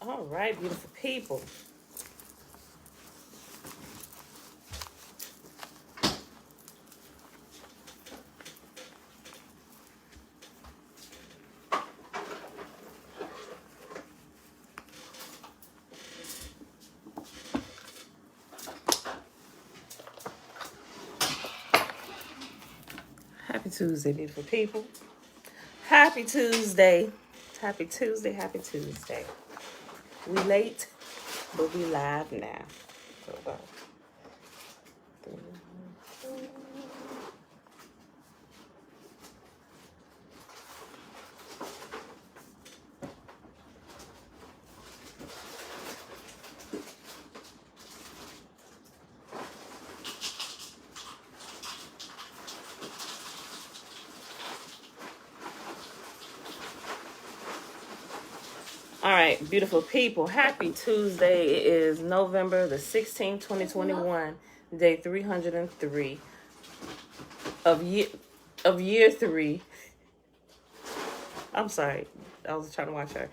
All right, beautiful people. Happy Tuesday, beautiful people. Happy Tuesday. Happy Tuesday, happy Tuesday. We late, but we live now. All right, beautiful people. Happy Tuesday. It is November the 16th, 2021, day 303 of year 3. I'm sorry. I was trying to watch her.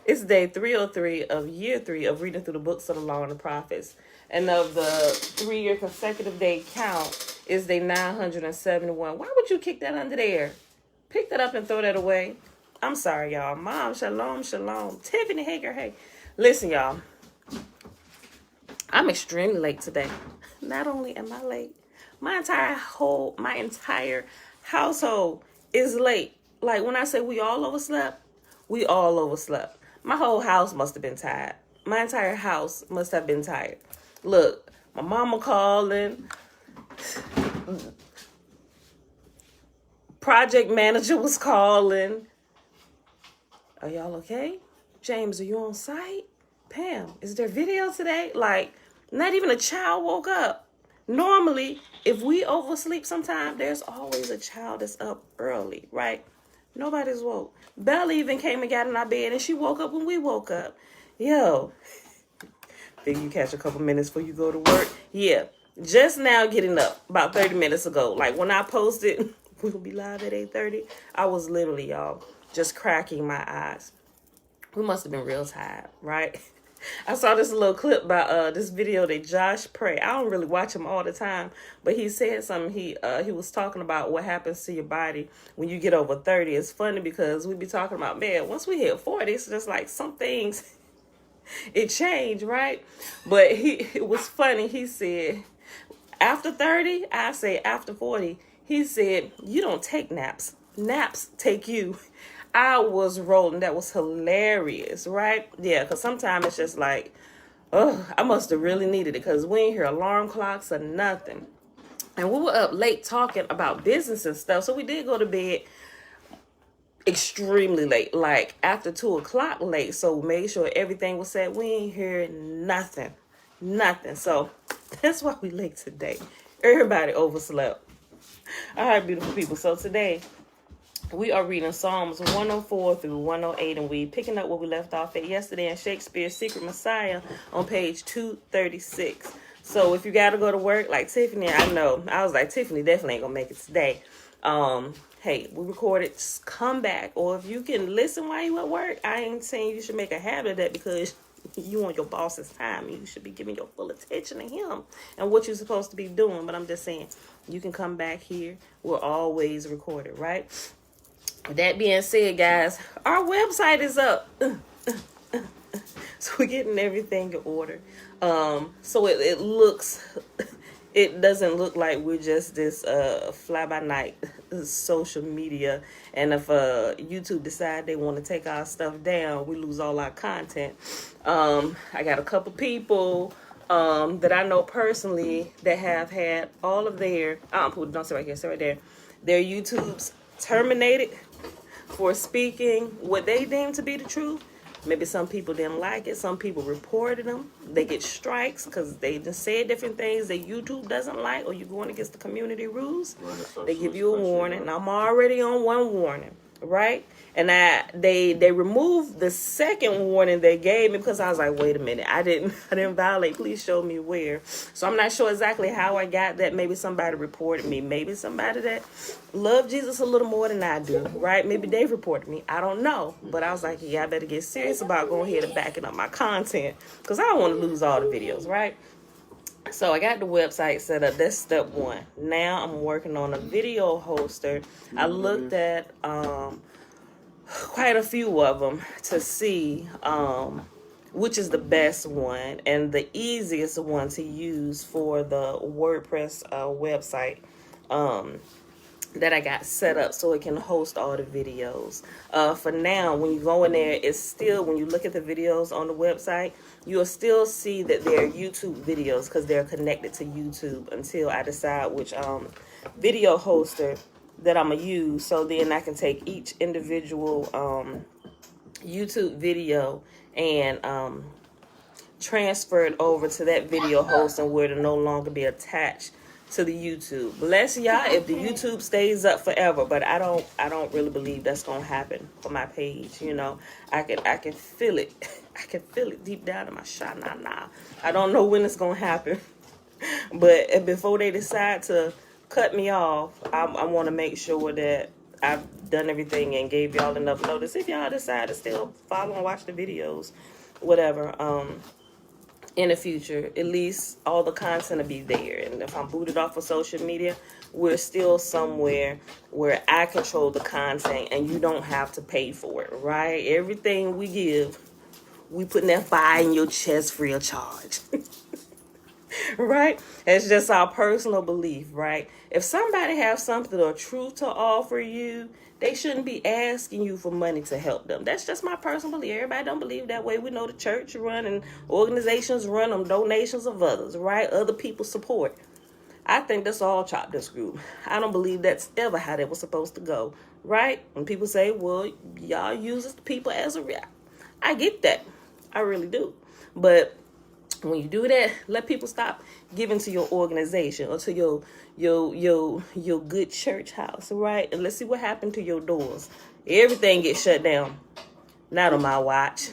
It's day 303 of year 3 of reading through the books of the law and the prophets. And of the 3-year consecutive day count is day 971. Why would you kick that under there? Pick that up and throw that away. I'm sorry, y'all. Mom, shalom, shalom. Tiffany Hager, hey. Listen, y'all. I'm extremely late today. Not only am I late, my entire household is late. Like, when I say we all overslept, we all overslept. My whole house must have been tired. My entire house must have been tired. Look, my mama calling. Project manager was calling. Are y'all okay? James, are you on site? Pam, is there video today? Like, not even a child woke up. Normally, if we oversleep sometime, there's always a child that's up early, right? Nobody's woke. Bella even came and got in our bed, and she woke up when we woke up. Yo, figure you catch a couple minutes before you go to work. Yeah, just now getting up, about 30 minutes ago. Like, when I posted, we'll be live at 8:30, I was literally, y'all, just cracking my eyes. We must have been real tired, right? I saw this little clip about this video that Josh Pray. I don't really watch him all the time, but he said something. He was talking about what happens to your body when you get over 30. It's funny because we be talking about, man, once we hit 40, it's just like some things, it changed, right? But it was funny. He said, after 30, I say after 40, he said, you don't take naps. Naps take you. I was rolling. That was hilarious, right? Yeah, because sometimes it's just like, oh, I must have really needed it because we ain't hear alarm clocks or nothing. And we were up late talking about business and stuff. So we did go to bed extremely late, like after 2 o'clock late. So made sure everything was set. We ain't hear nothing. Nothing. So that's why we late today. Everybody overslept. All right, beautiful people. So today, we are reading Psalms 104 through 108, and we picking up where we left off at yesterday in Shakespeare's Secret Messiah on page 236. So if you got to go to work, like Tiffany, I know. I was like, Tiffany definitely ain't going to make it today. Hey, we recorded, just come back. Or if you can listen while you at work, I ain't saying you should make a habit of that because you want your boss's time. You should be giving your full attention to him and what you're supposed to be doing. But I'm just saying, you can come back here. We're always recorded, right? That being said, guys, our website is up. So we're getting everything in order. So it doesn't look like we're just this fly-by-night social media. And if YouTube decide they want to take our stuff down, we lose all our content. I got a couple people that I know personally that have had all of their, don't say right here, say right there, their YouTubes terminated for speaking what they deem to be the truth. Maybe some people didn't like it. Some people reported them. They get strikes because they just said different things that YouTube doesn't like, or you're going against the community rules. They give you a warning. And I'm already on one warning. right? And they removed the second warning they gave me because I was like, wait a minute, I didn't violate. Please show me where. So I'm not sure exactly how I got that. Maybe somebody reported me. Maybe somebody that loved Jesus a little more than I do, right? Maybe they reported me. I don't know. But I was like, yeah, I better get serious about going ahead and backing up my content because I don't want to lose all the videos, right? So I got the website set up. That's step one. Now I'm working on a video hoster. I looked at quite a few of them to see which is the best one and the easiest one to use for the WordPress website that I got set up so it can host all the videos. For now, when you go in there, it's still, when you look at the videos on the website, you'll still see that they're YouTube videos because they're connected to YouTube until I decide which video hoster that I'm going to use. So then I can take each individual YouTube video and transfer it over to that video host and where to no longer be attached to the YouTube. Bless y'all if the YouTube stays up forever, but I don't really believe that's gonna happen for my page. You know, I can feel it. I can feel it deep down in my sha-na-na. I don't know when it's gonna happen, but before they decide to cut me off, I want to make sure that I've done everything and gave y'all enough notice. If y'all decide to still follow and watch the videos, whatever, in the future, at least all the content will be there. And if I'm booted off of social media, we're still somewhere where I control the content and you don't have to pay for it, right? Everything we give, we putting that fire in your chest free of charge. Right? It's just our personal belief, right? If somebody has something or truth to offer you, they shouldn't be asking you for money to help them. That's just my personal belief. Everybody don't believe that way. We know the church run and organizations run on donations of others, right? Other people's support. I think that's all chapter screw. I don't believe that's ever how that was supposed to go, right? When people say, well, y'all uses the people as a real. I get that. I really do. But when you do that, let people stop giving to your organization or to your good church house, right? And let's see what happened to your doors. Everything gets shut down. Not on my watch.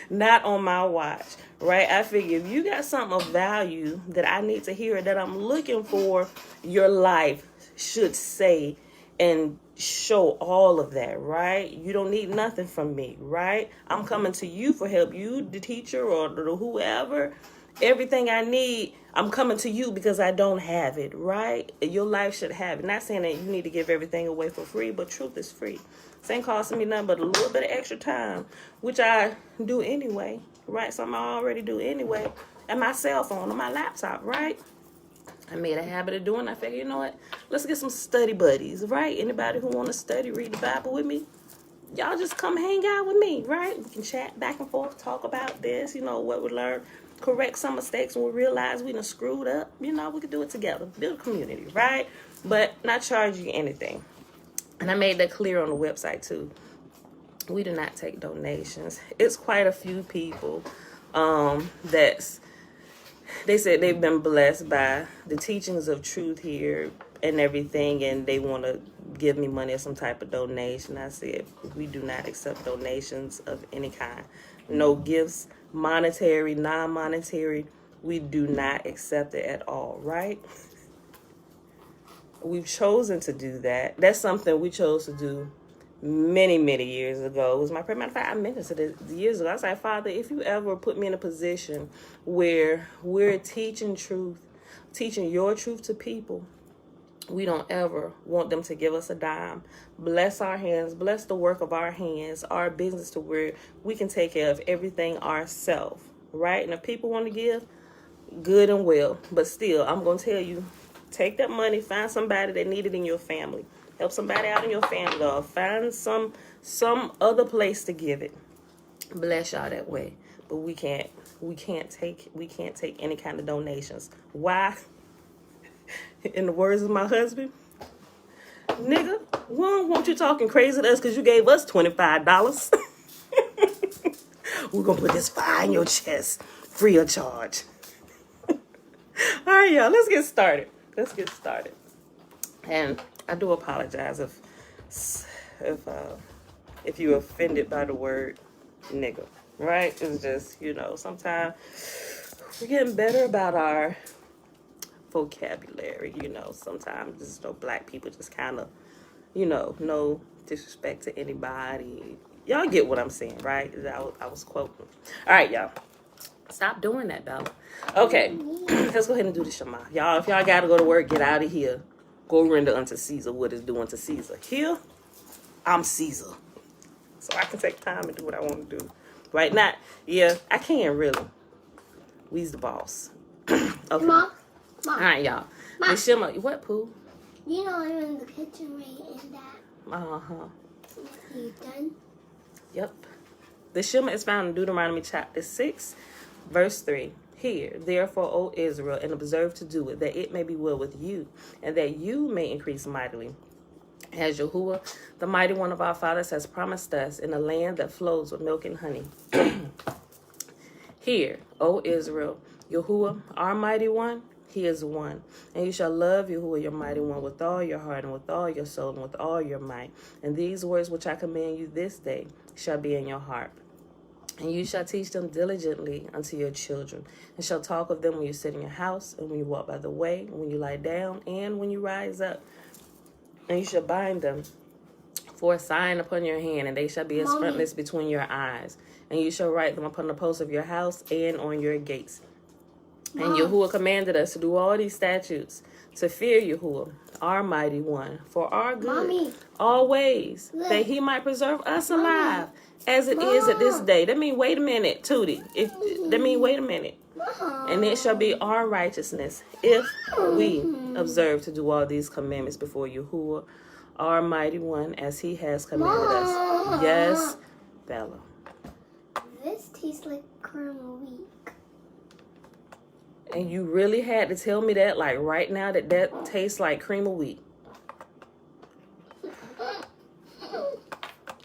Not on my watch, right? I figure if you got something of value that I need to hear, that I'm looking for, your life should say and show all of that, right? You don't need nothing from me, right? I'm coming to you for help. You, the teacher or the whoever, everything I need, I'm coming to you because I don't have it, right? Your life should have it. Not saying that you need to give everything away for free, but truth is free. This ain't costing me nothing but a little bit of extra time, which I do anyway, right? Something I already do anyway, and my cell phone, on my laptop, right? I made a habit of doing. I figured, you know what? Let's get some study buddies, right? Anybody who want to study, read the Bible with me, y'all just come hang out with me, right? We can chat back and forth, talk about this, you know, what we learned, correct some mistakes when we realize we done screwed up. You know, we can do it together, build a community, right? But not charge you anything. And I made that clear on the website too. We do not take donations. It's quite a few people they said they've been blessed by the teachings of truth here and everything, and they want to give me money or some type of donation. I said, we do not accept donations of any kind. No gifts, monetary, non-monetary. We do not accept it at all, right? We've chosen to do that. That's something we chose to do many, many years ago. It was my prayer. Matter of fact, I mentioned it years ago. I was like, Father, if you ever put me in a position where we're teaching truth, teaching your truth to people, we don't ever want them to give us a dime. Bless our hands, bless the work of our hands, our business to where we can take care of everything ourselves, right? And if people want to give, good and well. But still, I'm going to tell you, take that money, find somebody that need it in your family. Help somebody out in your family, or find some other place to give it. Bless y'all that way. But we can't take any kind of donations. Why? In the words of my husband, nigga, we don't want you talking crazy to us because you gave us $25. We're gonna put this fire in your chest, free of charge. All right, y'all, let's get started. And I do apologize if if you're offended by the word nigga, right? It's just, sometimes we're getting better about our vocabulary, sometimes just black people just kind of, no disrespect to anybody. Y'all get what I'm saying, right? I was quoting. All right, y'all. Stop doing that, Bella. Okay, let's go ahead and do the Shema. Y'all, if y'all got to go to work, get out of here. Go render unto Caesar what is due unto Caesar. Here, I'm Caesar. So I can take time and do what I want to do. Right now, yeah, I can really. We's the boss. Okay. Mom. All right, y'all. Mom. The Shema, what, Pooh? I'm in the kitchen right in that. Uh-huh. You done? Yep. The Shema is found in Deuteronomy chapter 6, verse 3. Hear, therefore, O Israel, and observe to do it, that it may be well with you, and that you may increase mightily. As Yahuwah, the mighty one of our fathers, has promised us in a land that flows with milk and honey. Hear, O Israel, Yahuwah, our mighty one, he is one. And you shall love Yahuwah, your mighty one, with all your heart and with all your soul and with all your might. And these words which I command you this day shall be in your heart. And you shall teach them diligently unto your children, and shall talk of them when you sit in your house, and when you walk by the way, and when you lie down, and when you rise up. And you shall bind them for a sign upon your hand, and they shall be as frontlets between your eyes. And you shall write them upon the posts of your house and on your gates. And Yahuwah commanded us to do all these statutes, to fear Yahuwah, our mighty one, for our good, always, that he might preserve us alive, as it is at this day. That mean, wait a minute, Tootie. Wait a minute. And it shall be our righteousness if we observe to do all these commandments before Yahuwah, our mighty one, as he has commanded us. Yes, Bella. This tastes like cream of wheat. And you really had to tell me that, like right now, that tastes like cream of wheat.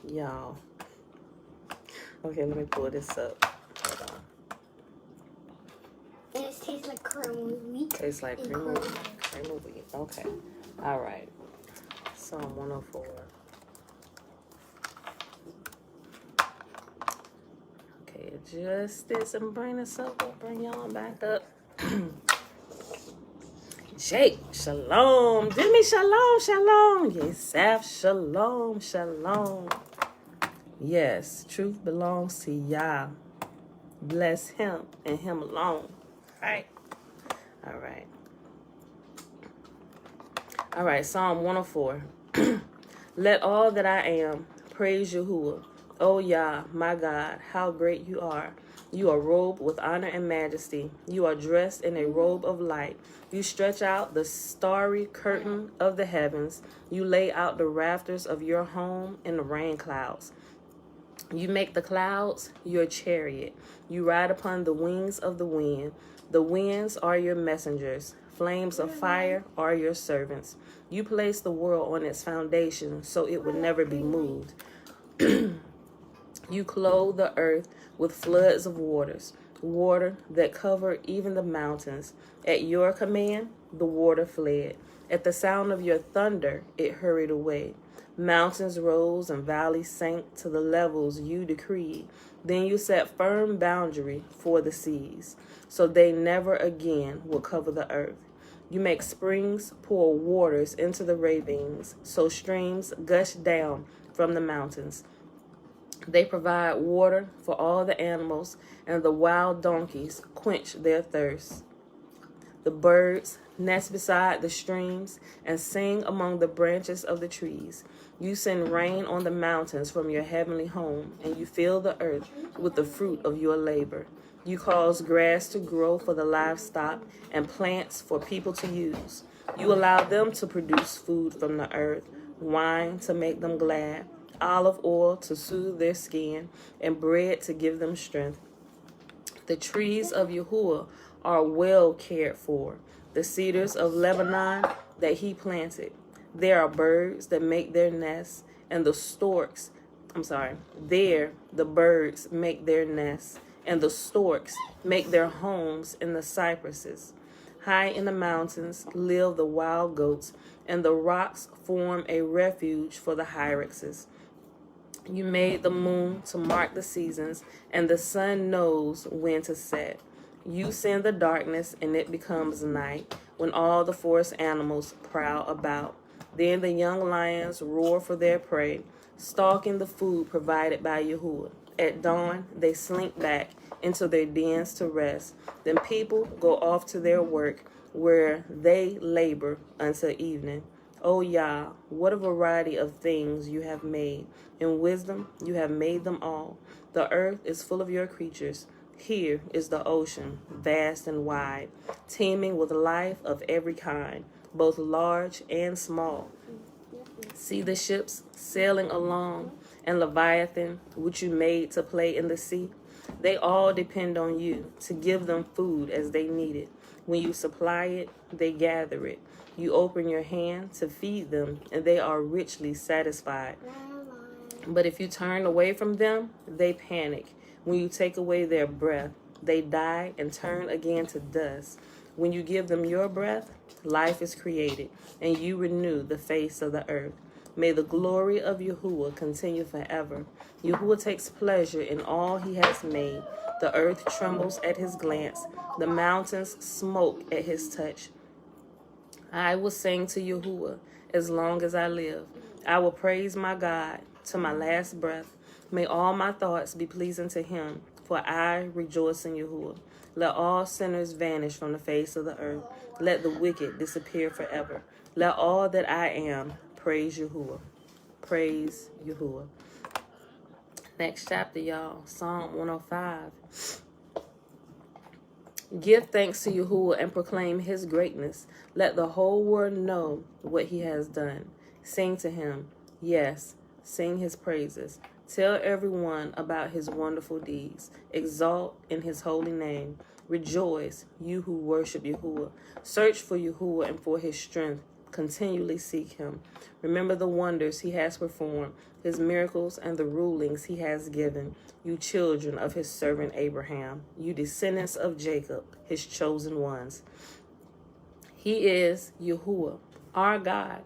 Y'all. Okay, let me pull this up. Hold on. And it tastes like cream of wheat. Tastes like cream of wheat. Okay. All right. Psalm 104. Okay, adjust this and bring this up. We'll bring y'all back up. Jake, shalom. Jimmy, shalom, shalom. Yesaf, shalom, shalom. Yes, truth belongs to Yah. Bless him and him alone. Right? All right. All right, Psalm 104. Let all that I am praise Yahuwah. O Yah, my God, how great you are. You are robed with honor and majesty. You are dressed in a robe of light. You stretch out the starry curtain of the heavens. You lay out the rafters of your home in the rain clouds. You make the clouds your chariot. You ride upon the wings of the wind. The winds are your messengers. Flames of fire are your servants. You place the world on its foundation so it would never be moved. You clothe the earth with floods of water that cover even the mountains. At your command, the water fled. At the sound of your thunder, it hurried away. Mountains rose and valleys sank to the levels you decreed. Then you set firm boundary for the seas, so they never again will cover the earth. You make springs pour waters into the ravines, so streams gush down from the mountains. They provide water for all the animals, and the wild donkeys quench their thirst. The birds nest beside the streams and sing among the branches of the trees. You send rain on the mountains from your heavenly home, and you fill the earth with the fruit of your labor. You cause grass to grow for the livestock and plants for people to use. You allow them to produce food from the earth, wine to make them glad, olive oil to soothe their skin, and bread to give them strength. The trees of Yahuwah are well cared for, the cedars of Lebanon that he planted. There are birds that make their nests, and the birds make their nests, and the storks make their homes in the cypresses. High in the mountains live the wild goats, and the rocks form a refuge for the hyraxes. You made the moon to mark the seasons, and the sun knows when to set. You send the darkness, and it becomes night, when all the forest animals prowl about. Then the young lions roar for their prey, stalking the food provided by Yahuwah. At dawn, they slink back into their dens to rest. Then people go off to their work, where they labor until evening. O Yah, what a variety of things you have made. In wisdom you have made them all. The earth is full of your creatures. Here is the ocean, vast and wide, teeming with life of every kind, both large and small. See the ships sailing along, and Leviathan, which you made to play in the sea. They all depend on you to give them food as they need it. When you supply it, they gather it. You open your hand to feed them, and they are richly satisfied. But if you turn away from them, they panic. When you take away their breath, they die and turn again to dust. When you give them your breath, life is created, and you renew the face of the earth. May the glory of Yahuwah continue forever. Yahuwah takes pleasure in all he has made. The earth trembles at his glance. The mountains smoke at his touch. I will sing to Yahuwah as long as I live. I will praise my God to my last breath. May all my thoughts be pleasing to him, for I rejoice in Yahuwah. Let all sinners vanish from the face of the earth. Let the wicked disappear forever. Let all that I am praise Yahuwah. Praise Yahuwah. Next chapter, y'all. Psalm 105. Give thanks to Yahuwah and proclaim his greatness. Let the whole world know what he has done. Sing to him. Yes, sing his praises. Tell everyone about his wonderful deeds. Exalt in his holy name. Rejoice, you who worship Yahuwah. Search for Yahuwah and for his strength. Continually seek him. Remember the wonders he has performed, his miracles and the rulings he has given. You children of his servant Abraham, you descendants of Jacob, his chosen ones. He is Yahuwah, our God.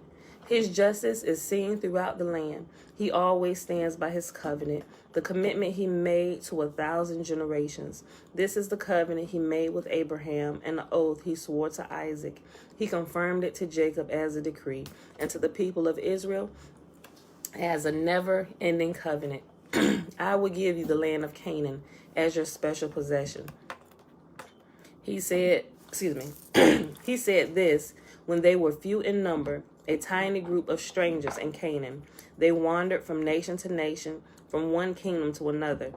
His justice is seen throughout the land. He always stands by his covenant, the commitment he made to 1,000 generations. This is the covenant he made with Abraham and the oath he swore to Isaac. He confirmed it to Jacob as a decree, and to the people of Israel as a never-ending covenant. I will give you the land of Canaan as your special possession. He said this when they were few in number, a tiny group of strangers in Canaan. They wandered from nation to nation, from one kingdom to another.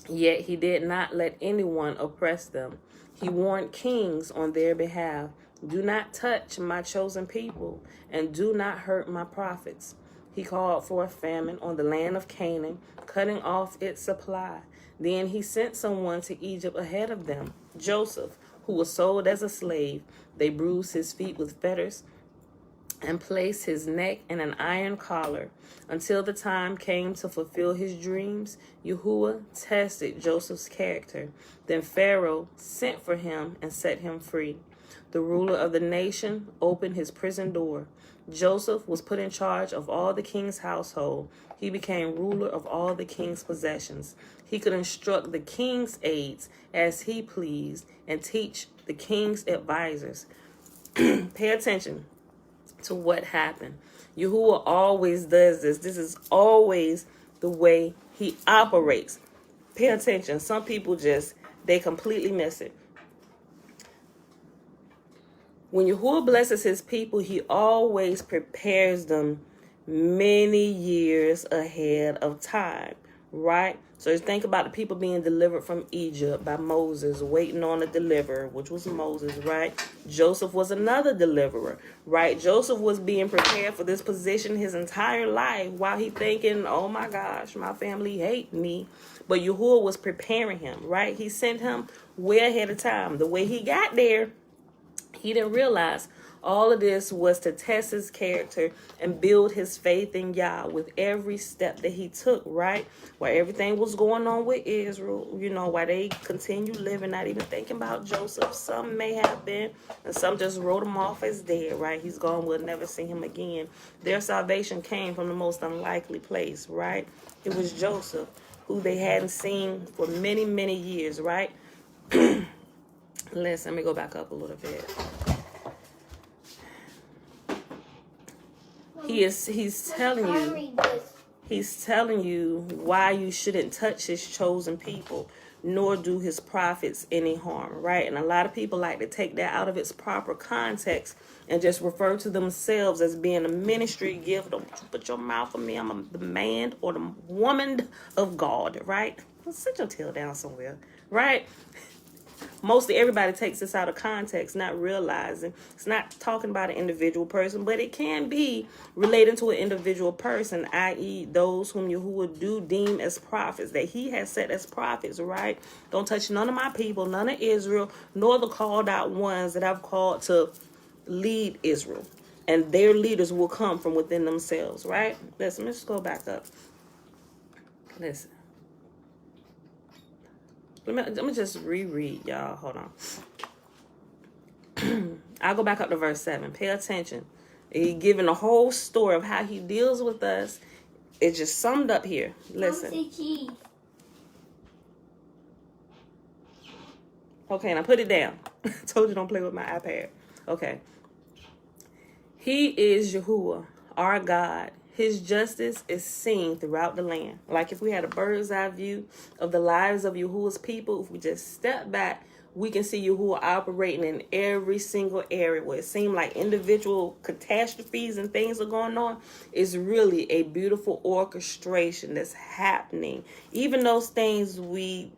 Yet he did not let anyone oppress them. He warned kings on their behalf. Do not touch my chosen people, and do not hurt my prophets. He called for a famine on the land of Canaan, cutting off its supply. Then he sent someone to Egypt ahead of them, Joseph, who was sold as a slave. They bruised his feet with fetters and placed his neck in an iron collar. Until the time came to fulfill his dreams, Yahuwah tested Joseph's character. Then Pharaoh sent for him and set him free. The ruler of the nation opened his prison door. Joseph was put in charge of all the king's household. He became ruler of all the king's possessions. He could instruct the king's aides as he pleased and teach the king's advisors. Pay attention to what happened. Yahuwah always does this. This is always the way he operates. Pay attention. Some people they completely miss it. When Yahuwah blesses his people, he always prepares them many years ahead of time, right? So just think about the people being delivered from Egypt by Moses, waiting on a deliverer, which was Moses, right? Joseph was another deliverer, right? Joseph was being prepared for this position his entire life while he thinking, oh my gosh, my family hate me. But Yahuwah was preparing him, right? He sent him way ahead of time. The way he got there, he didn't realize All of this was to test his character and build his faith in Yah with every step that he took, right? While everything was going on with Israel, while they continued living, not even thinking about Joseph. Some may have been, and some just wrote him off as dead, right? He's gone, we'll never see him again. Their salvation came from the most unlikely place, right? It was Joseph, who they hadn't seen for many, many years, right? Let me go back up a little bit. He's telling you why you shouldn't touch his chosen people, nor do his prophets any harm, right? And a lot of people like to take that out of its proper context and just refer to themselves as being a ministry gift. Don't put your mouth on me. I'm the man or the woman of God, right? Sit your tail down somewhere, right? Mostly everybody takes this out of context, not realizing it's not talking about an individual person, but it can be relating to an individual person, i.e. those whom Yahuwah do deem as prophets, that he has set as prophets, right? Don't touch none of my people, none of Israel, nor the called out ones that I've called to lead Israel. And their leaders will come from within themselves, right? Listen, let's go back up. Listen. Let me just reread, y'all. Hold on. I'll go back up to verse 7. Pay attention. He giving the whole story of how he deals with us. It's just summed up here. Listen. Okay, now put it down. Told you don't play with my iPad. Okay. He is Yahuwah, our God. His justice is seen throughout the land. Like if we had a bird's eye view of the lives of Yahuwah's people, if we just step back, we can see Yahuwah operating in every single area where it seemed like individual catastrophes and things are going on. It's really a beautiful orchestration that's happening. Even those things we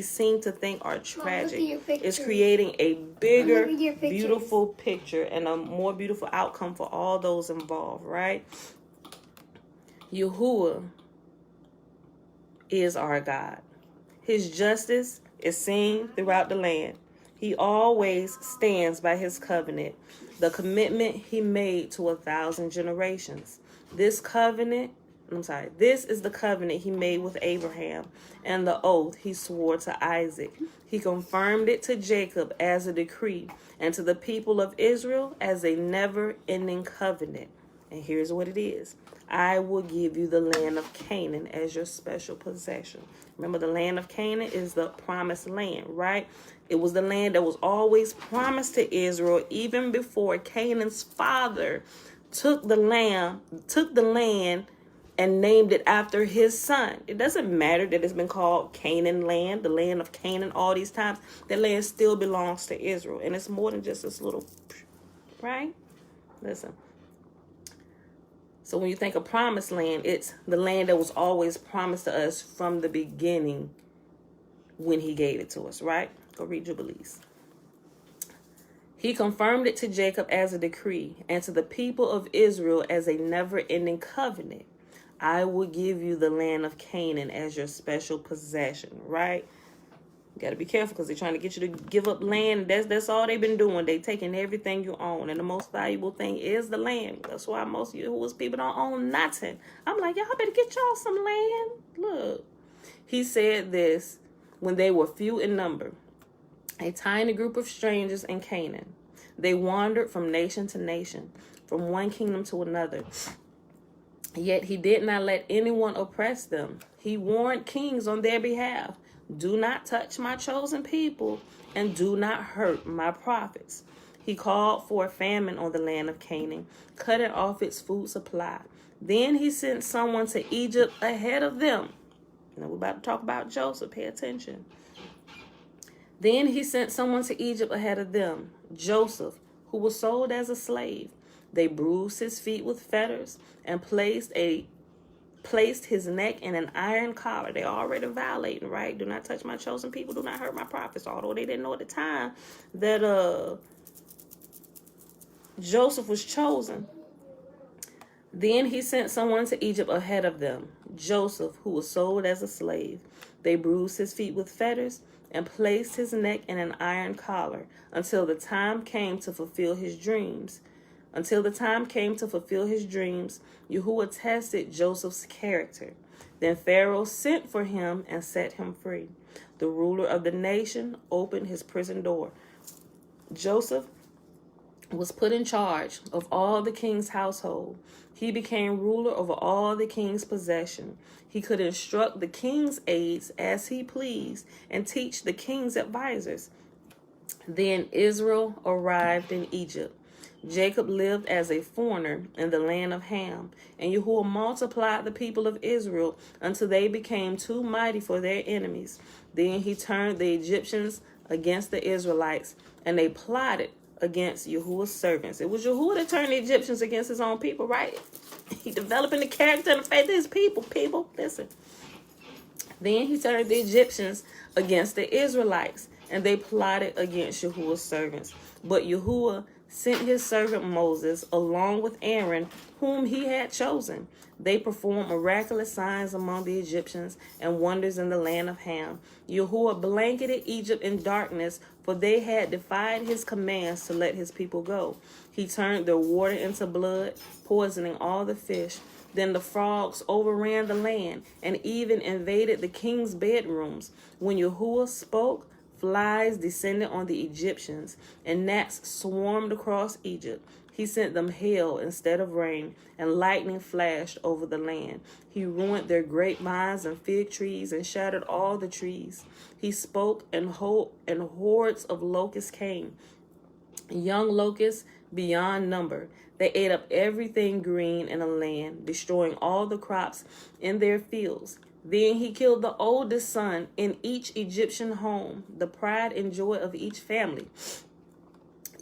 seem to think are tragic. It's creating a bigger, beautiful picture and a more beautiful outcome for all those involved, right? Yahuwah is our God. His justice is seen throughout the land. He always stands by his covenant, the commitment he made to 1,000 generations. This is the covenant he made with Abraham and the oath he swore to Isaac. He confirmed it to Jacob as a decree and to the people of Israel as a never-ending covenant. And here's what it is. I will give you the land of Canaan as your special possession. Remember, the land of Canaan is the promised land, right? It was the land that was always promised to Israel even before Canaan's father took the land and named it after his son. It doesn't matter that it's been called Canaan land, the land of Canaan, all these times. That land still belongs to Israel. And it's more than just this little, right? Listen. So when you think of promised land, it's the land that was always promised to us from the beginning when he gave it to us, right? Go read Jubilees. He confirmed it to Jacob as a decree and to the people of Israel as a never-ending covenant. I will give you the land of Canaan as your special possession, right? You got to be careful because they're trying to get you to give up land. That's all they've been doing. They taking everything you own. And the most valuable thing is the land. That's why most of Yahuwah's people don't own nothing. I'm like, y'all better get y'all some land. Look. He said this when they were few in number, a tiny group of strangers in Canaan. They wandered from nation to nation, from one kingdom to another. Yet he did not let anyone oppress them. He warned kings on their behalf. Do not touch my chosen people and do not hurt my prophets. He called for a famine on the land of Canaan, cutting off its food supply. Then he sent someone to Egypt ahead of them. Now we're about to talk about Joseph. Pay attention. Then he sent someone to Egypt ahead of them, Joseph, who was sold as a slave. They bruised his feet with fetters and placed his neck in an iron collar. They're already violating, right? Do not touch my chosen people. Do not hurt my prophets. Although they didn't know at the time that Joseph was chosen. Then he sent someone to Egypt ahead of them, Joseph, who was sold as a slave. They bruised his feet with fetters and placed his neck in an iron collar until the time came to fulfill his dreams. Yahuwah tested Joseph's character. Then Pharaoh sent for him and set him free. The ruler of the nation opened his prison door. Joseph was put in charge of all the king's household. He became ruler over all the king's possession. He could instruct the king's aides as he pleased and teach the king's advisors. Then Israel arrived in Egypt. Jacob lived as a foreigner in the land of Ham, and Yahuwah multiplied the people of Israel until they became too mighty for their enemies. Then he turned the Egyptians against the Israelites, and they plotted against Yahuwah's servants. It was Yahuwah that turned the Egyptians against his own people, right? He developing the character and the faith of his people. People, listen. Then he turned the Egyptians against the Israelites, and they plotted against Yahuwah's servants. But Yahuwah sent his servant Moses along with Aaron, whom he had chosen. They performed miraculous signs among the Egyptians and wonders in the land of Ham. Yahuwah blanketed Egypt in darkness, for they had defied his commands to let his people go. He turned their water into blood, poisoning all the fish. Then the frogs overran the land and even invaded the king's bedrooms. When Yahuwah spoke, flies descended on the Egyptians, and gnats swarmed across Egypt. He sent them hail instead of rain, and lightning flashed over the land. He ruined their grapevines and fig trees and shattered all the trees. He spoke, and hordes of locusts came, young locusts beyond number. They ate up everything green in the land, destroying all the crops in their fields. Then he killed the oldest son in each Egyptian home, the pride and joy of each family.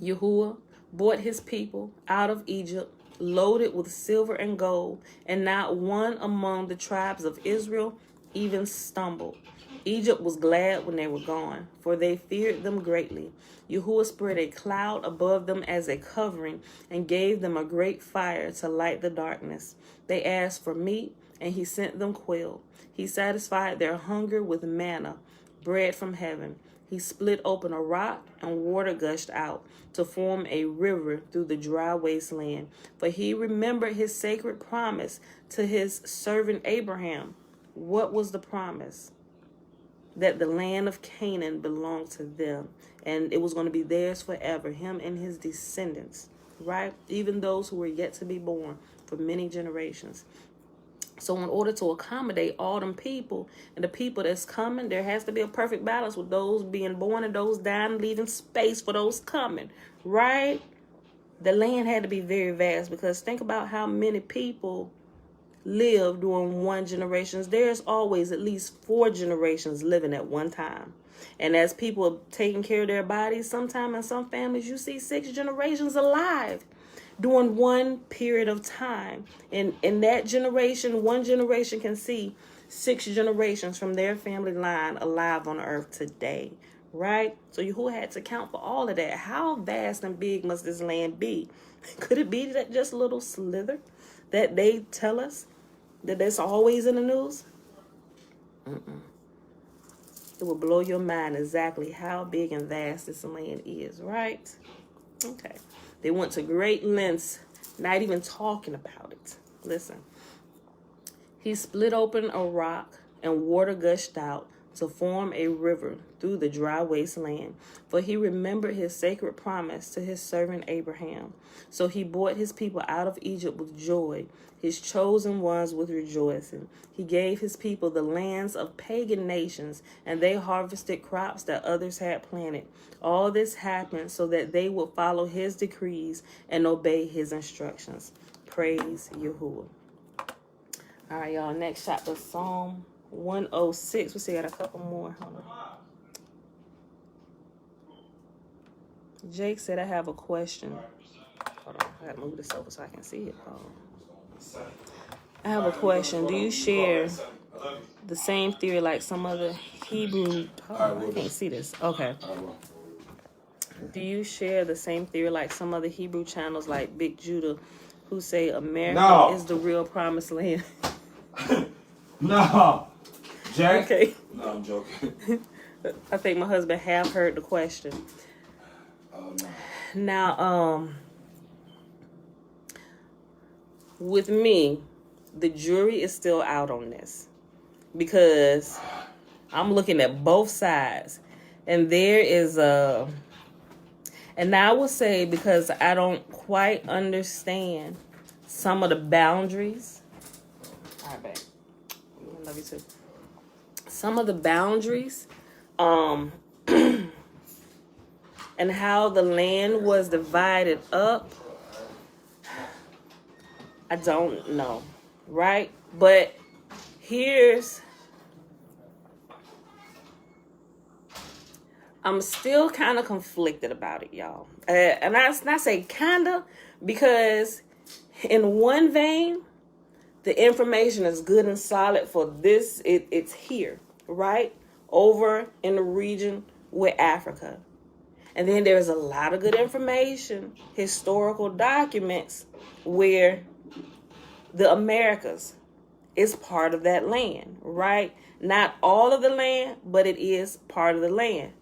Yahuwah brought his people out of Egypt, loaded with silver and gold, and not one among the tribes of Israel even stumbled. Egypt was glad when they were gone, for they feared them greatly. Yahuwah spread a cloud above them as a covering, and gave them a great fire to light the darkness. They asked for meat, and he sent them quail. He satisfied their hunger with manna, bread from heaven. He split open a rock, and water gushed out to form a river through the dry wasteland. For he remembered his sacred promise to his servant Abraham. What was the promise? That the land of Canaan belonged to them, and it was going to be theirs forever, him and his descendants, right? Even those who were yet to be born for many generations. So in order to accommodate all them people and the people that's coming, there has to be a perfect balance with those being born and those dying, leaving space for those coming, right? The land had to be very vast, because think about how many people live during one generation. There's always at least 4 generations living at one time. And as people are taking care of their bodies, sometimes in some families you see 6 generations alive during one period of time. And in that generation, one generation can see 6 generations from their family line alive on earth today, right? So Yahuwah had to account for all of that. How vast and big must this land be? Could it be that just a little slither that they tell us that that's always in the news? It will blow your mind exactly how big and vast this land is, right? Okay. They went to great lengths, not even talking about it. Listen. He split open a rock, and water gushed out to form a river through the dry wasteland. For he remembered his sacred promise to his servant Abraham. So he brought his people out of Egypt with joy, his chosen ones with rejoicing. He gave his people the lands of pagan nations, and they harvested crops that others had planted. All this happened so that they would follow his decrees and obey his instructions. Praise Yahuwah. All right, y'all. Next chapter, Psalm 106. We still got a couple more. Hold on. Jake said, I have a question. Hold on. I got to move this over so I can see it. I have a question. Do you share the same theory like some other Hebrew... I can't see this. Okay. Do you share the same theory like some other Hebrew channels like Big Judah, who say America is the real promised land? No. Jack? Okay. No, I'm joking. I think my husband half heard the question. Oh, no. Now, with me, the jury is still out on this because I'm looking at both sides, and there is a. And I will say, because I don't quite understand some of the boundaries. All right, babe. I love you too. Some of the boundaries, and how the land was divided up. I don't know, right? But I'm still kind of conflicted about it, y'all. And I say kind of because in one vein, the information is good and solid for this. It's here, right? Over in the region with Africa. And then there's a lot of good information, historical documents where the Americas is part of that land, right? Not all of the land, but it is part of the land.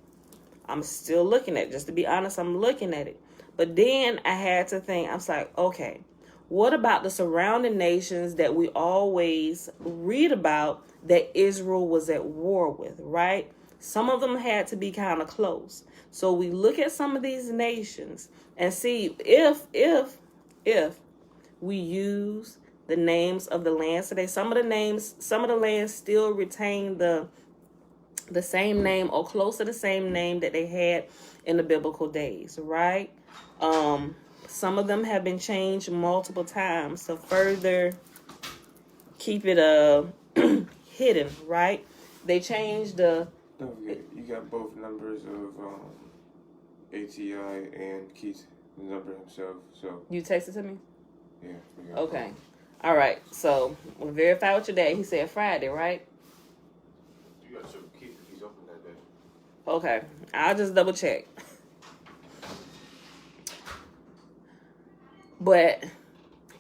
I'm still looking at it. Just to be honest, I'm looking at it. But then I had to think, I was like, okay, what about the surrounding nations that we always read about that Israel was at war with, right? Some of them had to be kind of close. So we look at some of these nations and see if we use the names of the lands today. Some of the lands still retain the same name or close to the same name that they had in the biblical days, right? Some of them have been changed multiple times to further keep it hidden, right? They changed the... Don't forget, you got both numbers of ATI and Keith, the number himself, so... You texted to me? Yeah. We got Okay. both. All right, so we'll verify with your dad. He said Friday, right? You got to show Keith if he's open that day. Okay, I'll just double check. But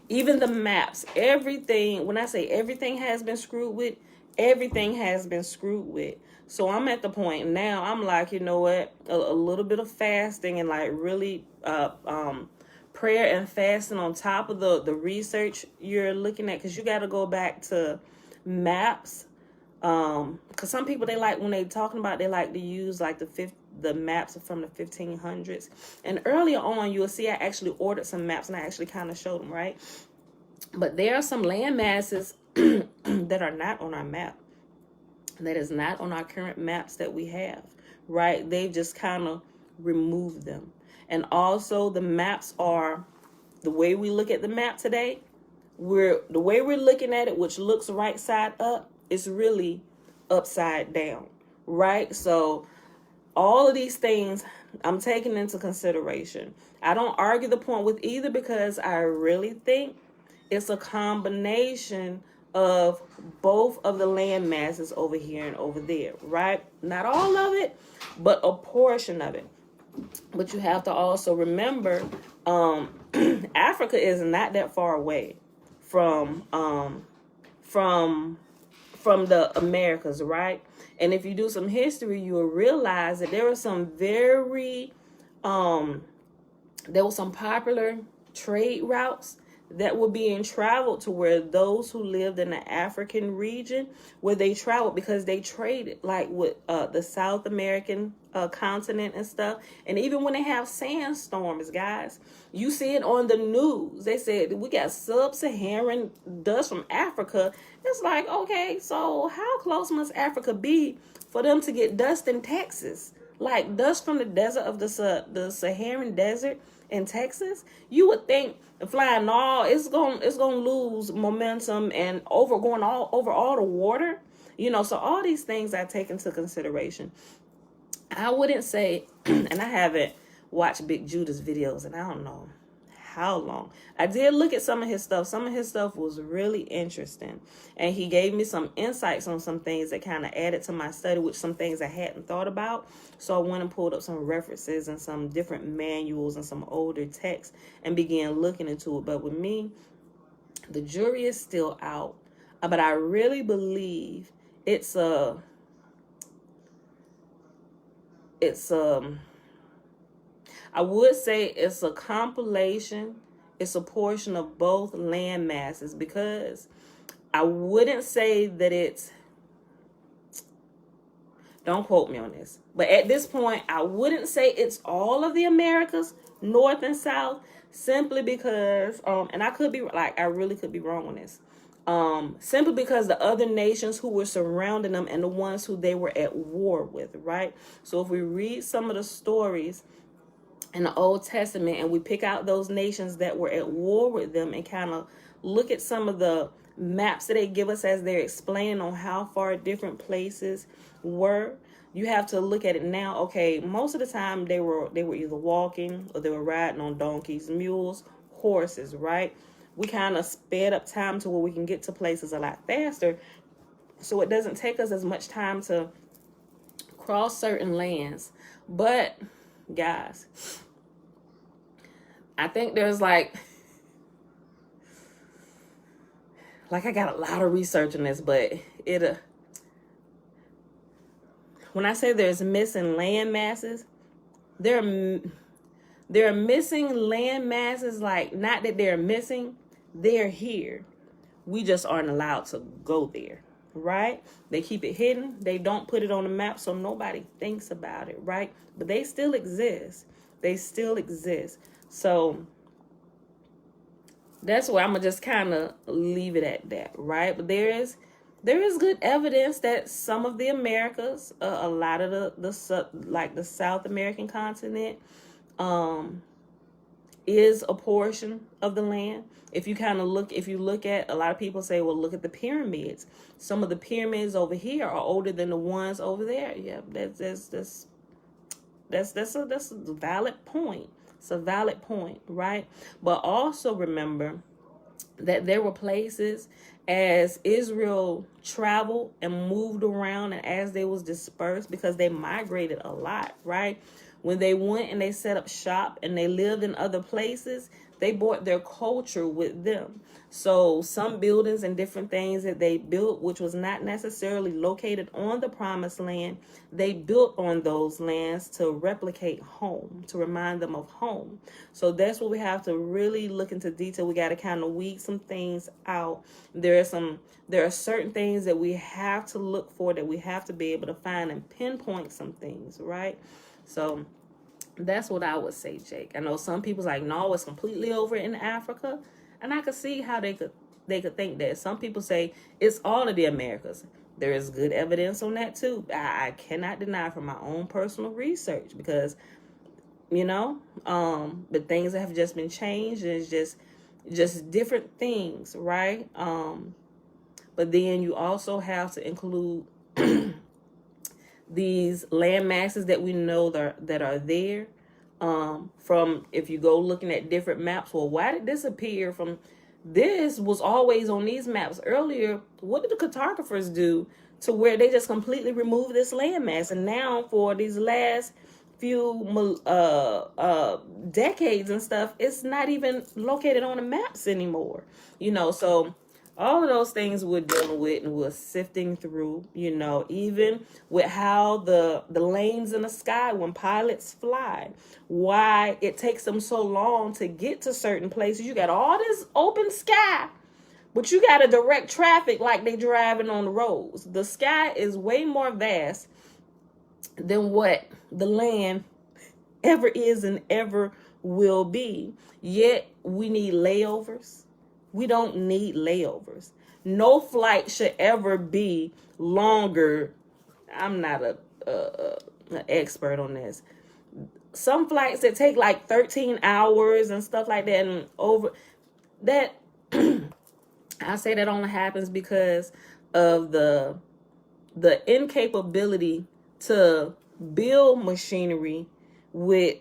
even the maps, everything, when I say everything has been screwed with, everything has been screwed with. So I'm at the point now, I'm like, you know what, a little bit of fasting and like really prayer and fasting on top of the research you're looking at, because you got to go back to maps. Because some people, they like, when they talking about, they like to use like the maps from the 1500s. And earlier on, you'll see I actually ordered some maps and I actually kind of showed them, right? But there are some land masses that are not on our map. That is not on our current maps that we have, right? They've just kind of removed them. And also the maps are, the way we look at the map today, the way we're looking at it, which looks right side up, it's really upside down, right? So all of these things I'm taking into consideration. I don't argue the point with either because I really think it's a combination of both of the land masses over here and over there, right? Not all of it, but a portion of it. But you have to also remember, Africa is not that far away from the Americas, right? And if you do some history, you will realize that there were some there were some popular trade routes that were being traveled to where those who lived in the African region, where they traveled because they traded like with the South American continent and stuff. And even when they have sandstorms, guys, you see it on the news. They said we got sub-Saharan dust from Africa. It's like, okay, so how close must Africa be for them to get dust in Texas? Like dust from the desert of the Saharan desert in Texas. You would think flying it's gonna lose momentum and going all over all the water. So all these things I take into consideration. I wouldn't say, and I haven't watched Big Judah's videos, and I don't know how long. I did look at some of his stuff. Some of his stuff was really interesting. And he gave me some insights on some things that kind of added to my study, which some things I hadn't thought about. So I went and pulled up some references and some different manuals and some older texts and began looking into it. But with me, the jury is still out. But I really believe it's I would say it's a compilation. It's a portion of both land masses, because I wouldn't say that it's, don't quote me on this, but at this point, I wouldn't say it's all of the Americas, North and South, simply because, and I could be, like, I really could be wrong on this. Simply because the other nations who were surrounding them and the ones who they were at war with, right? So if we read some of the stories in the Old Testament and we pick out those nations that were at war with them and kind of look at some of the maps that they give us as they're explaining on how far different places were, you have to look at it now. Okay, most of the time they were either walking or they were riding on donkeys, mules, horses, right? We kind of sped up time to where we can get to places a lot faster, so it doesn't take us as much time to cross certain lands. But guys, I think there's like I got a lot of research on this, but when I say there's missing land masses, there are missing land masses, like, not that they're missing, they're here. We just aren't allowed to go there, right? They keep it hidden. They don't put it on the map so nobody thinks about it, right? But they still exist. They still exist. So that's where I'm going to just kind of leave it at that, right? But there is good evidence that some of the Americas, a lot of the South American continent, is a portion of the land. If you look at, a lot of people say, well, look at the pyramids. Some of the pyramids over here are older than the ones over there. Yeah, that's a valid point. It's a valid point, right? But also remember that there were places, as Israel traveled and moved around and as they was dispersed, because they migrated a lot, right? When they went and they set up shop and they lived in other places, they brought their culture with them. So some buildings and different things that they built, which was not necessarily located on the promised land, they built on those lands to replicate home, to remind them of home. So that's what we have to really look into detail. We got to kind of weed some things out. There are certain things that we have to look for, that we have to be able to find and pinpoint some things, right? So that's what I would say, Jake. I know some people's like, no, it's completely over in Africa. And I could see how they could think that. Some people say it's all of the Americas. There is good evidence on that too. I cannot deny from my own personal research, because, but things that have just been changed, and it's just different things, right? But then you also have to include these land masses that we know that are there. From, if you go looking at different maps, well, why did this appear from, this was always on these maps earlier? What did the cartographers do to where they just completely removed this landmass? And now for these last few decades and stuff, it's not even located on the maps anymore. So all of those things we're dealing with and we're sifting through, even with how the lanes in the sky when pilots fly, why it takes them so long to get to certain places. You got all this open sky, but you got to direct traffic like they driving on the roads. The sky is way more vast than what the land ever is and ever will be. Yet we need layovers. We don't need layovers. No flight should ever be longer. I'm not an expert on this. Some flights that take like 13 hours and stuff like that, and over that, I say that only happens because of the incapability to build machinery with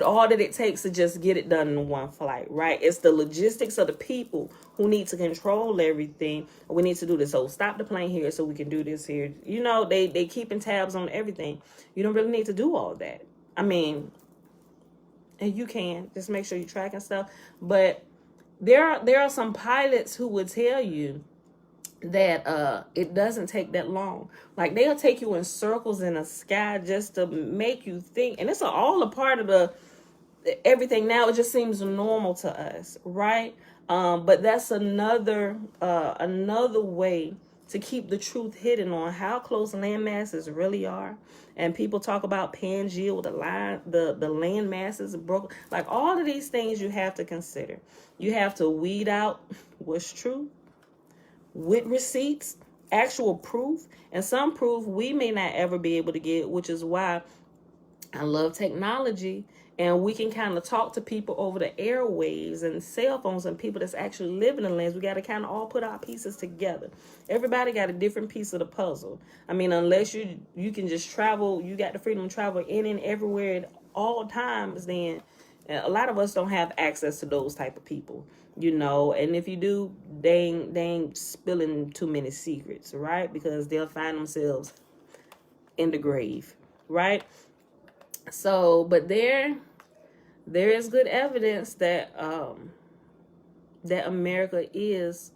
all that it takes to just get it done in one flight, right? It's the logistics of the people who need to control everything. We need to do this. So stop the plane here so we can do this here. They keeping tabs on everything. You don't really need to do all that. I mean, and you can just make sure you're tracking stuff. But there are some pilots who would tell you that it doesn't take that long. Like, they'll take you in circles in the sky just to make you think, and it's all a part of the everything. Now it just seems normal to us, right? But that's another way to keep the truth hidden on how close land masses really are. And people talk about Pangea, the land masses broken. Like, all of these things you have to consider. You have to weed out what's true with receipts, actual proof, and some proof we may not ever be able to get, which is why I love technology, and we can kind of talk to people over the airwaves and cell phones and people that's actually living in lands. We got to kind of all put our pieces together. Everybody got a different piece of the puzzle. I mean, unless you can just travel, you got the freedom to travel in and everywhere at all times, then a lot of us don't have access to those type of people, and if you do, they ain't spilling too many secrets, right? Because they'll find themselves in the grave, right? So, but there is good evidence that that America is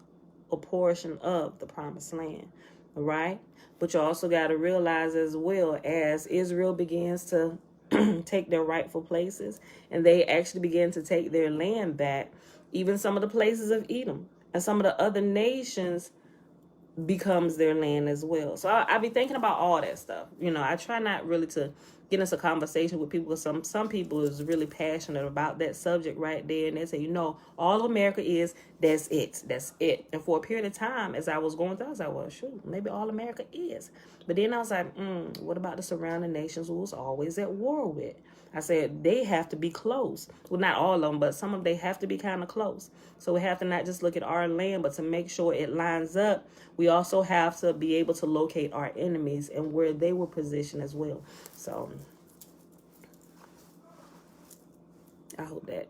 a portion of the promised land, right? But you also got to realize, as well, as Israel begins to take their rightful places and they actually begin to take their land back, even some of the places of Edom and some of the other nations becomes their land as well. So I be thinking about all that stuff. I try not really to get into conversation with people. Some people is really passionate about that subject right there, and they say, all America is, that's it. And for a period of time, as I was going through, I was like, well, shoot, maybe all America is. But then I was like, what about the surrounding nations who was always at war with? I said, they have to be close. Well, not all of them, but some of them, they have to be kind of close. So we have to not just look at our land, but to make sure it lines up, we also have to be able to locate our enemies and where they were positioned as well. So I hope that.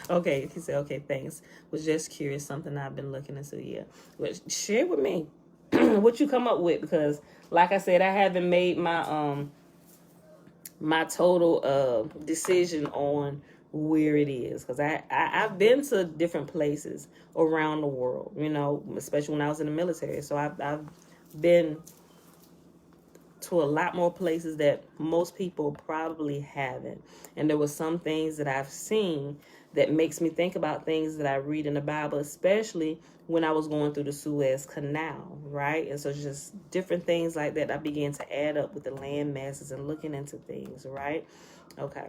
Okay, he said, okay, thanks. Was just curious, something I've been looking into. Yeah, but share with me what you come up with, because like I said, I haven't made my my total decision on where it is, because I've been to different places around the world, especially when I was in the military. So I've been to a lot more places that most people probably haven't. And there were some things that I've seen that makes me think about things that I read in the Bible, especially when I was going through the Suez Canal, right? And so just different things like that, I began to add up with the land masses and looking into things, right? Okay.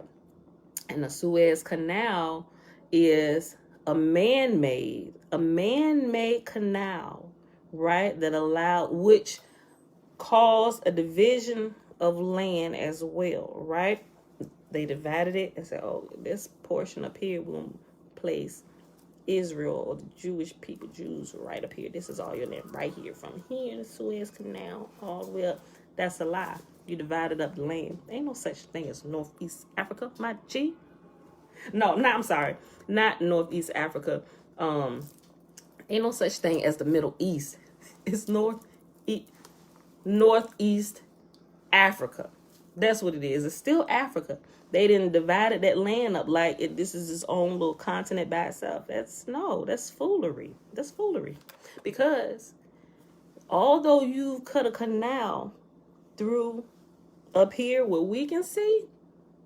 And the Suez Canal is a man-made canal, right? Which caused a division of land as well, right? They divided it and said, oh, this portion up here will place Israel, or the Jewish people, Jews right up here. This is all your land right here. From here, the Suez Canal, all the way up. That's a lie. You divided up the land. Ain't no such thing as Northeast Africa, my G. No, I'm sorry. Not Northeast Africa. Ain't no such thing as the Middle East. It's Northeast Africa. That's what it is. It's still Africa. They didn't divide that land up like this is its own little continent by itself. That's foolery. That's foolery. Because although you cut a canal through up here where we can see,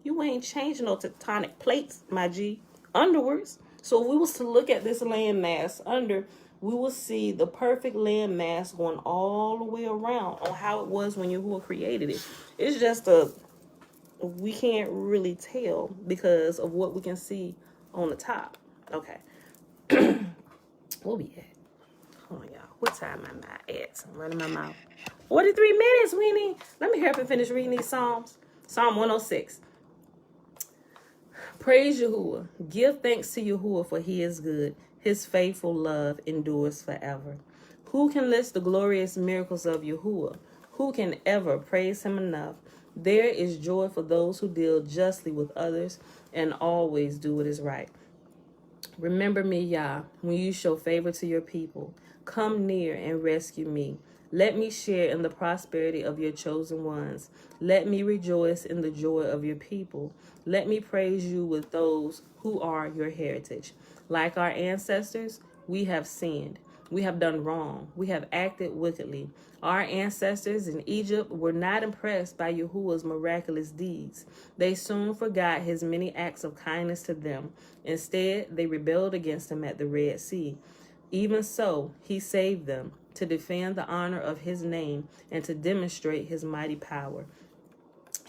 you ain't changing no tectonic plates, my G, underwards. So if we was to look at this land mass under, we will see the perfect land mass going all the way around on how it was when Yahuwah created it. It's just we can't really tell because of what we can see on the top. Okay. We'll be at. Hold on, y'all. What time am I at? I'm running my mouth. 43 minutes, Weenie. Let me hurry up and finish reading these Psalms. Psalm 106. Praise Yahuwah. Give thanks to Yahuwah, for he is good. His faithful love endures forever. Who can list the glorious miracles of Yahuwah? Who can ever praise him enough? There is joy for those who deal justly with others and always do what is right. Remember me, Yah, when you show favor to your people. Come near and rescue me. Let me share in the prosperity of your chosen ones. Let me rejoice in the joy of your people. Let me praise you with those who are your heritage. Like our ancestors, we have sinned. We have done wrong. We have acted wickedly. Our ancestors in Egypt were not impressed by Yahuwah's miraculous deeds. They soon forgot his many acts of kindness to them. Instead, they rebelled against him at the Red Sea. Even so, he saved them to defend the honor of his name and to demonstrate his mighty power.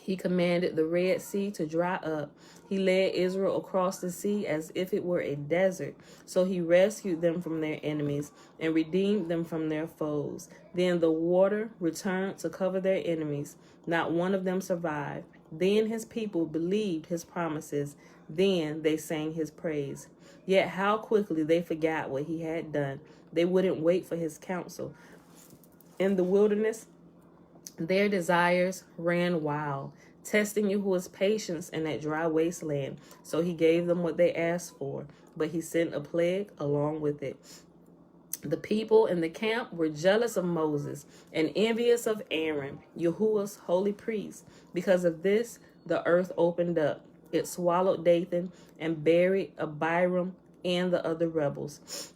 He commanded the Red Sea to dry up. He led Israel across the sea as if it were a desert. So he rescued them from their enemies and redeemed them from their foes. Then the water returned to cover their enemies. Not one of them survived. Then his people believed his promises. Then they sang his praise. Yet how quickly they forgot what he had done. They wouldn't wait for his counsel. In the wilderness, their desires ran wild, testing Yahuwah's patience in that dry wasteland. So he gave them what they asked for, but he sent a plague along with it. The people in the camp were jealous of Moses and envious of Aaron, Yahuwah's holy priest. Because of this, the earth opened up. It swallowed Dathan and buried Abiram and the other rebels.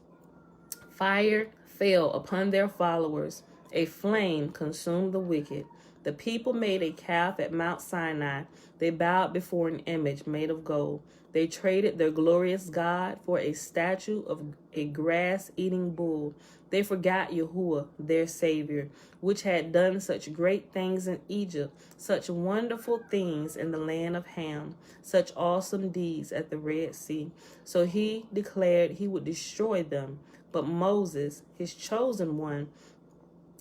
Fire fell upon their followers. A flame consumed the wicked. The people made a calf at Mount Sinai. They bowed before an image made of gold. They traded their glorious God for a statue of a grass-eating bull. They forgot Yahuwah, their Savior, which had done such great things in Egypt, such wonderful things in the land of Ham, such awesome deeds at the Red Sea. So he declared he would destroy them. But Moses, his chosen one,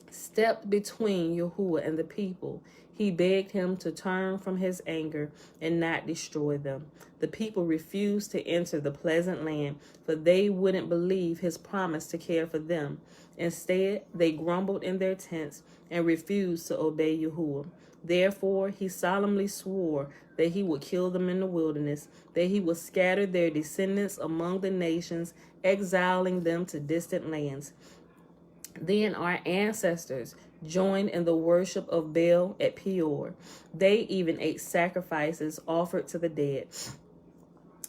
stepped between Yahuwah and the people. He begged him to turn from his anger and not destroy them. The people refused to enter the pleasant land, for they wouldn't believe his promise to care for them. Instead, they grumbled in their tents and refused to obey Yahuwah. Therefore, he solemnly swore that he would kill them in the wilderness, that he would scatter their descendants among the nations, exiling them to distant lands. Then our ancestors joined in the worship of Baal at Peor. They even ate sacrifices offered to the dead.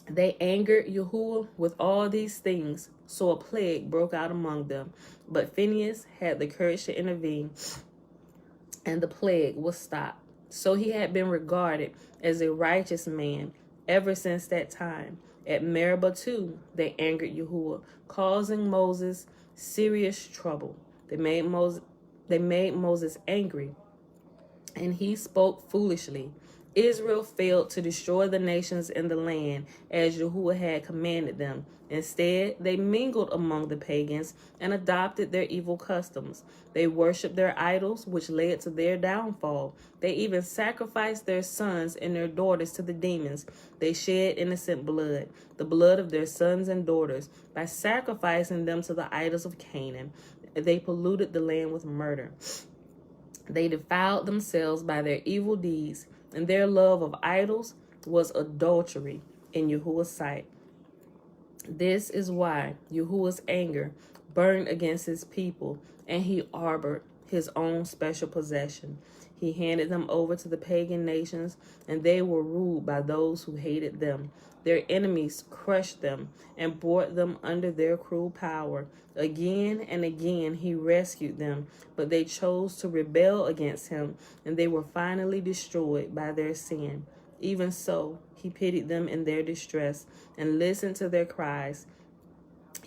They angered Yahuwah with all these things, so a plague broke out among them. But Phinehas had the courage to intervene, and the plague was stopped. So he had been regarded as a righteous man ever since that time. At Meribah too, they angered Yahuwah, causing Moses serious trouble. They made Moses angry, and he spoke foolishly. Israel failed to destroy the nations in the land as Yahuwah had commanded them. Instead, they mingled among the pagans and adopted their evil customs. They worshipped their idols, which led to their downfall. They even sacrificed their sons and their daughters to the demons. They shed innocent blood, the blood of their sons and daughters, by sacrificing them to the idols of Canaan. They polluted the land with murder. They defiled themselves by their evil deeds, and their love of idols was adultery in Yahuwah's sight. This is why Yahuwah's anger burned against his people, and he harbored his own special possession. He handed them over to the pagan nations, and they were ruled by those who hated them. Their enemies crushed them and brought them under their cruel power. Again and again he rescued them, but they chose to rebel against him, and they were finally destroyed by their sin. Even so, he pitied them in their distress and listened to their cries.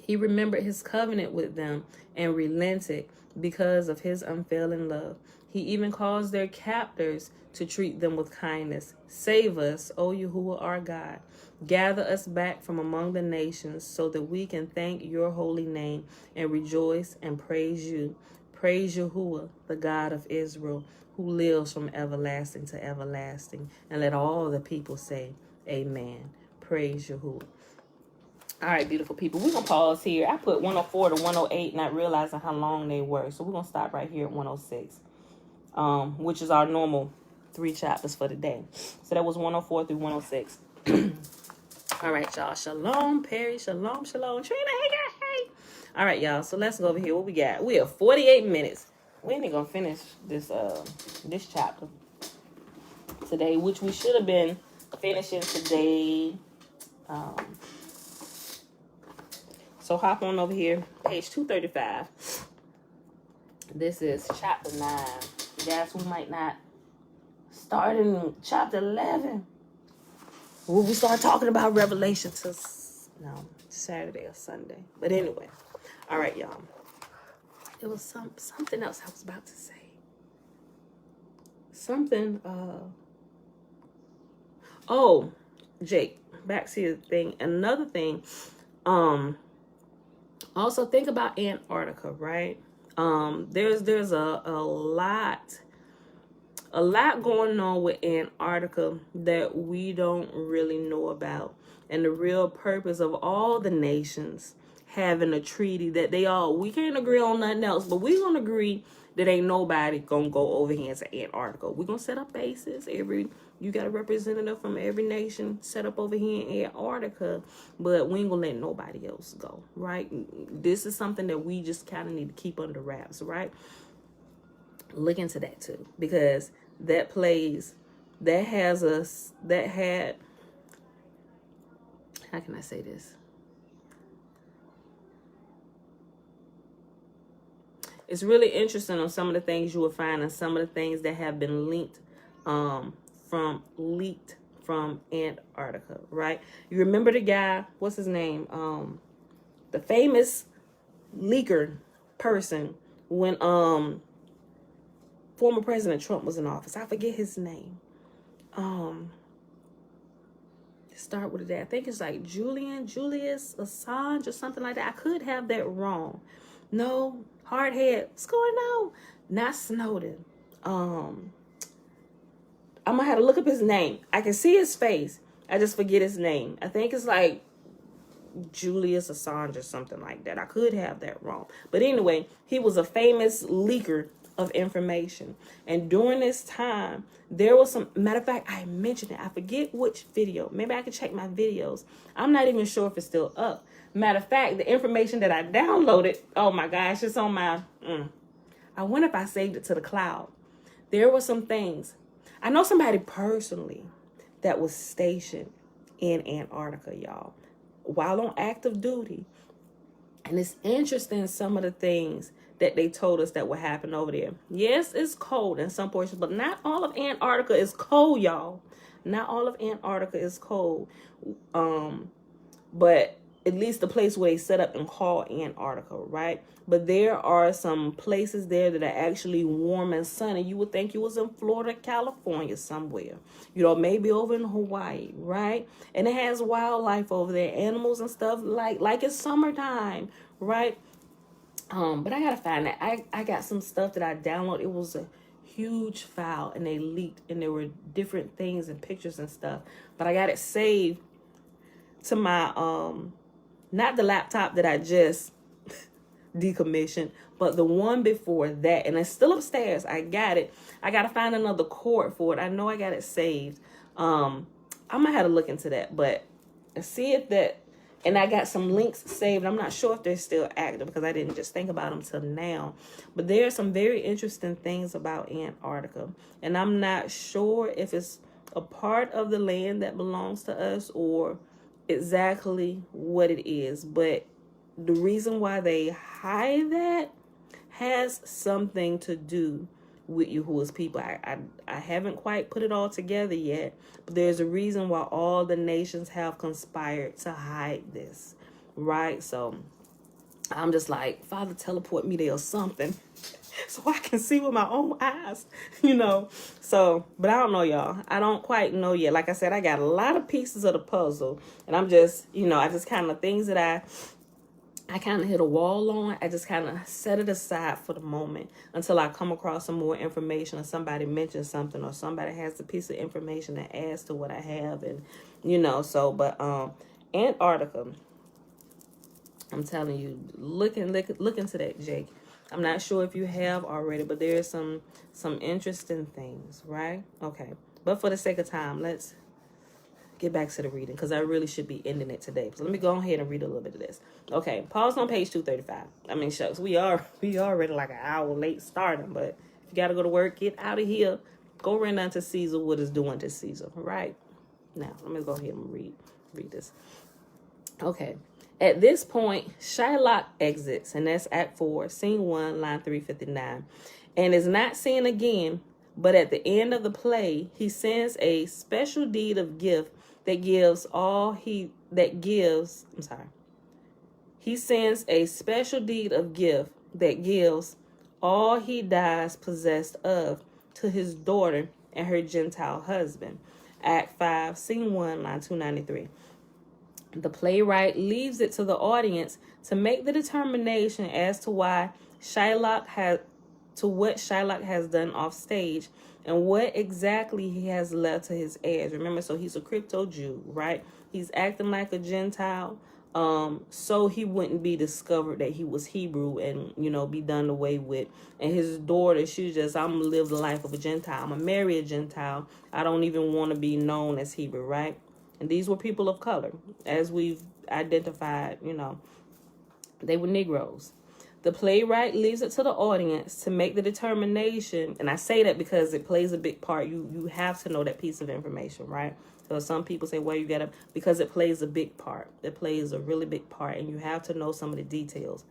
He remembered his covenant with them and relented because of his unfailing love. He even caused their captors to treat them with kindness. Save us, O Yahuwah our God. Gather us back from among the nations so that we can thank your holy name and rejoice and praise you. Praise Yahuwah, the God of Israel, who lives from everlasting to everlasting. And let all the people say, amen. Praise Yahuwah. All right, beautiful people. We're going to pause here. I put 104 to 108, not realizing how long they were. So we're going to stop right here at 106, which is our normal 3 chapters for the day. So that was 104 through 106. All right, y'all. Shalom, Perry. Shalom, shalom. Trina, hey, girl, hey. All right, y'all. So let's go over here. What we got? We have 48 minutes. We ain't going to finish this chapter today, which we should have been finishing today. So hop on over here, page 235. This is chapter 9. Guys, we might not start in chapter 11. Will we start talking about Revelation till Saturday or Sunday? But anyway, all right, y'all. It was something else I was about to say. Something. Oh, Jake. Back to the thing. Another thing. Also think about Antarctica, right? There's a lot going on with Antarctica that we don't really know about. And the real purpose of all the nations having a treaty that we can't agree on nothing else, but we're gonna agree that ain't nobody gonna go over here to Antarctica. We're gonna set up bases. You got a representative from every nation set up over here in Antarctica, but we ain't gonna let nobody else go, right? This is something that we just kind of need to keep under wraps, right? Look into that too, because that had, how can I say this? It's really interesting on some of the things you will find and some of the things that have been leaked from Antarctica, right? You remember the guy, what's his name? The famous leaker person when former President Trump was in office. I forget his name. Start with that. I think it's like Julius Assange or something like that. I could have that wrong. No, hardhead. What's going on? Not Snowden. I'm gonna have to look up his name. I can see his face. I just forget his name. I think it's like Julius Assange or something like that. I could have that wrong. But anyway, he was a famous leaker of information. And during this time, there was some, matter of fact, I mentioned it. I forget which video. Maybe I can check my videos. I'm not even sure if it's still up. Matter of fact, the information that I downloaded, oh my gosh, it's on my, I wonder if I saved it to the cloud. There were some things. I know somebody personally that was stationed in Antarctica, y'all, while on active duty. And it's interesting, some of the things that they told us that would happen over there. Yes, it's cold in some portions, but not all of Antarctica is cold, y'all. Not all of Antarctica is cold. But at least the place where they set up and call Antarctica, right? But there are some places there that are actually warm and sunny. You would think you was in Florida, California somewhere. You know, maybe over in Hawaii, right? And it has wildlife over there, animals and stuff like it's summertime, right? But I gotta find that. I got some stuff that I downloaded. It was a huge file and they leaked and there were different things and pictures and stuff. But I got it saved to my not the laptop that I just decommissioned, but the one before that, and it's still upstairs. I got it. I gotta find another cord for it. I know I got it saved. I'm gonna have to look into that, but see if that, and I got some links saved. I'm not sure if they're still active because I didn't just think about them till now. But there are some very interesting things about Antarctica, and I'm not sure if it's a part of the land that belongs to us or exactly what it is. But the reason why they hide that has something to do with Yahuwah's people. I haven't quite put it all together yet, but there's a reason why all the nations have conspired to hide this, right? So I'm just like, Father, teleport me there or something so I can see with my own eyes, you know. So, but I don't know, y'all. I don't quite know yet. Like I said, I got a lot of pieces of the puzzle, and I'm just, you know, I just kind of things that I kind of hit a wall on. I just kind of set it aside for the moment until I come across some more information or somebody mentions something or somebody has a piece of information that adds to what I have. And, you know, so, but Antarctica, I'm telling you, look into that, Jake. I'm not sure if you have already, but there's some interesting things, right? Okay. But for the sake of time, let's get back to the reading because I really should be ending it today. So let me go ahead and read a little bit of this. Okay, pause on page 235. I mean, shucks, we already like an hour late starting, but if you got to go to work, get out of here. Go run unto Caesar what is doing to Caesar, right? Now, let me go ahead and read this. Okay. At this point, Shylock exits, and that's Act 4, Scene 1, line 359, and is not seen again, but at the end of the play, he sends a special deed of gift that gives all he sends a special deed of gift that gives all he dies possessed of to his daughter and her Gentile husband. Act 5, Scene 1, line 293. The playwright leaves it to the audience to make the determination as to what Shylock has done off stage and what exactly he has left to his heirs. Remember, so he's a crypto Jew, right? He's acting like a Gentile, so he wouldn't be discovered that he was Hebrew and, be done away with. And his daughter, she's just, I'm gonna live the life of a Gentile. I'm gonna marry a Gentile. I don't even want to be known as Hebrew, right? And these were people of color, as we've identified, they were Negroes. The playwright leaves it to the audience to make the determination, and I say that because it plays a big part. You have to know that piece of information, right? So some people say, well, because it plays a big part. It plays a really big part, and you have to know some of the details.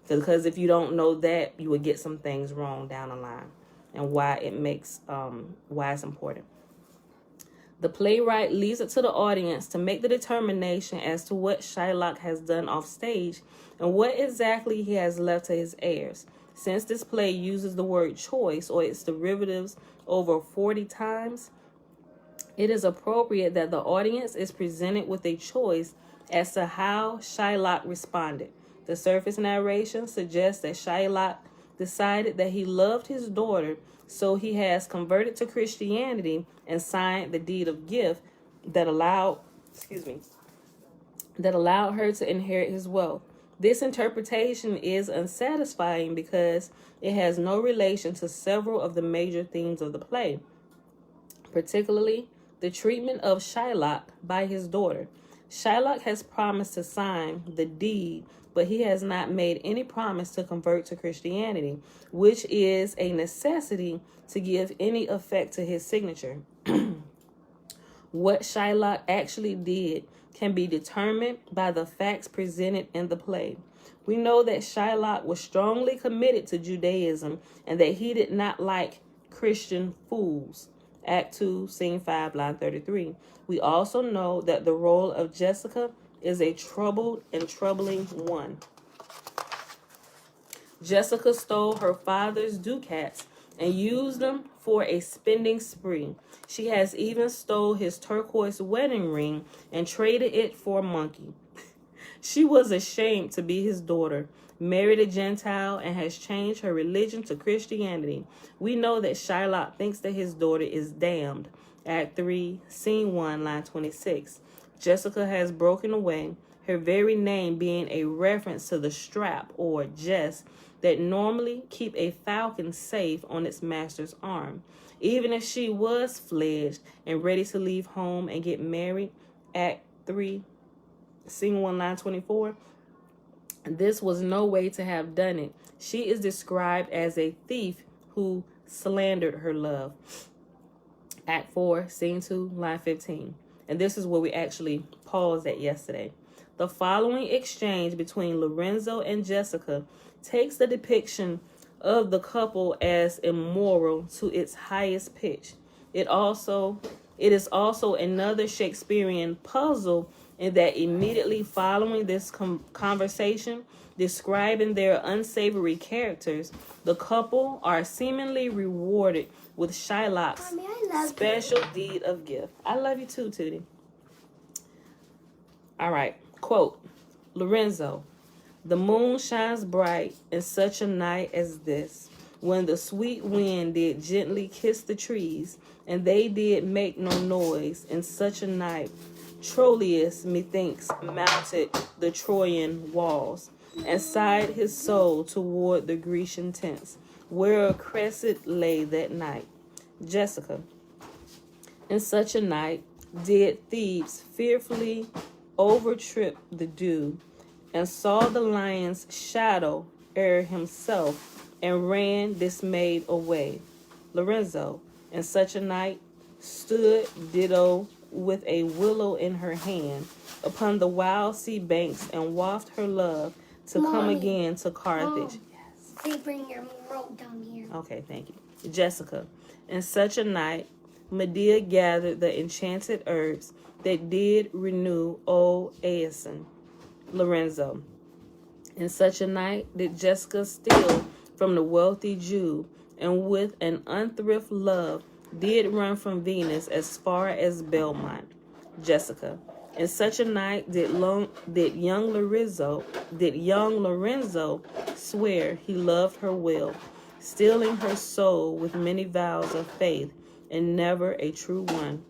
Because if you don't know that, you would get some things wrong down the line, and why it's important. The playwright leaves it to the audience to make the determination as to what Shylock has done off stage and what exactly he has left to his heirs. Since this play uses the word choice or its derivatives over 40 times, it is appropriate that the audience is presented with a choice as to how Shylock responded. The surface narration suggests that Shylock decided that he loved his daughter, so he has converted to Christianity and signed the deed of gift that allowed her to inherit his wealth. This interpretation is unsatisfying because it has no relation to several of the major themes of the play, particularly the treatment of Shylock by his daughter. Shylock has promised to sign the deed, but he has not made any promise to convert to Christianity, which is a necessity to give any effect to his signature. What Shylock actually did can be determined by the facts presented in the play. We know that Shylock was strongly committed to Judaism and that he did not like Christian fools. Act 2, Scene 5, line 33. We also know that the role of Jessica is a troubled and troubling one. Jessica stole her father's ducats and used them for a spending spree. She has even stole his turquoise wedding ring and traded it for a monkey. She was ashamed to be his daughter, married a Gentile, and has changed her religion to Christianity. We know that Shylock thinks that his daughter is damned. Act 3, Scene 1, line 26. Jessica has broken away, her very name being a reference to the strap or jest that normally keep a falcon safe on its master's arm. Even if she was fledged and ready to leave home and get married, Act 3, Scene 1, line 24, this was no way to have done it. She is described as a thief who slandered her love. Act 4, Scene 2, line 15. And this is where we actually paused at yesterday. The following exchange between Lorenzo and Jessica takes the depiction of the couple as immoral to its highest pitch. It is also another Shakespearean puzzle in that immediately following this conversation describing their unsavory characters, the couple are seemingly rewarded with Shylock's special deed of gift. I love you too, Tootie. All right. Quote, Lorenzo, the moon shines bright in such a night as this, when the sweet wind did gently kiss the trees, and they did make no noise in such a night. Troilus, methinks, mounted the Trojan walls, and sighed his soul toward the Grecian tents, where a crescent lay that night. Jessica, in such a night did Thebes fearfully overtrip the dew, and saw the lion's shadow ere himself, and ran dismayed away. Lorenzo, in such a night stood Dido with a willow in her hand upon the wild sea banks and waft her love to come Mommy. again to Carthage. Mom. They bring your rope down here. Okay, thank you. Jessica. In such a night, Medea gathered the enchanted herbs that did renew old Aeson. Lorenzo. In such a night did Jessica steal from the wealthy Jew, and with an unthrift love did run from Venus as far as Belmont. Jessica. In such a night did young Lorenzo swear he loved her well, stealing her soul with many vows of faith, and never a true one.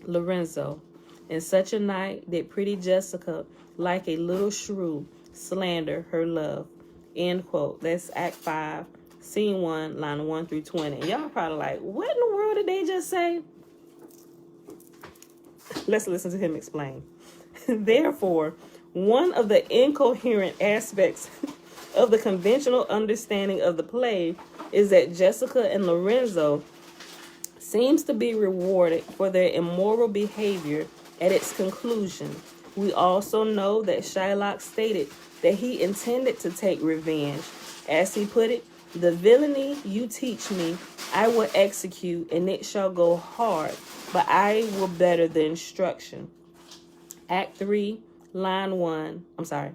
Lorenzo. In such a night did pretty Jessica, like a little shrew, slander her love. End quote. That's Act 5, Scene 1, line 1 through 20. And y'all probably like, what in the world did they just say? Let's listen to him explain. Therefore, one of the incoherent aspects of the conventional understanding of the play is that Jessica and Lorenzo seems to be rewarded for their immoral behavior at its conclusion. We also know that Shylock stated that he intended to take revenge. As he put it, the villainy you teach me, I will execute, and it shall go hard, but I will better the instruction. Act 3, line 1. I'm sorry.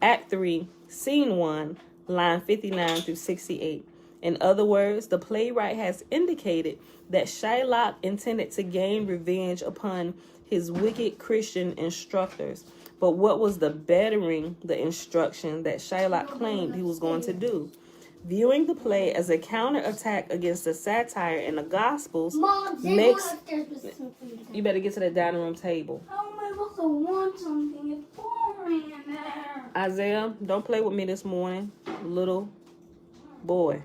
Act 3, Scene 1, line 59 through 68. In other words, the playwright has indicated that Shylock intended to gain revenge upon his wicked Christian instructors. But what was the bettering the instruction that Shylock claimed he was going to do? Viewing the play as a counterattack against the satire in the Gospels makes... You better get to the dining room table. How am I supposed to want something? It's boring in there. Isaiah, don't play with me this morning, little boy.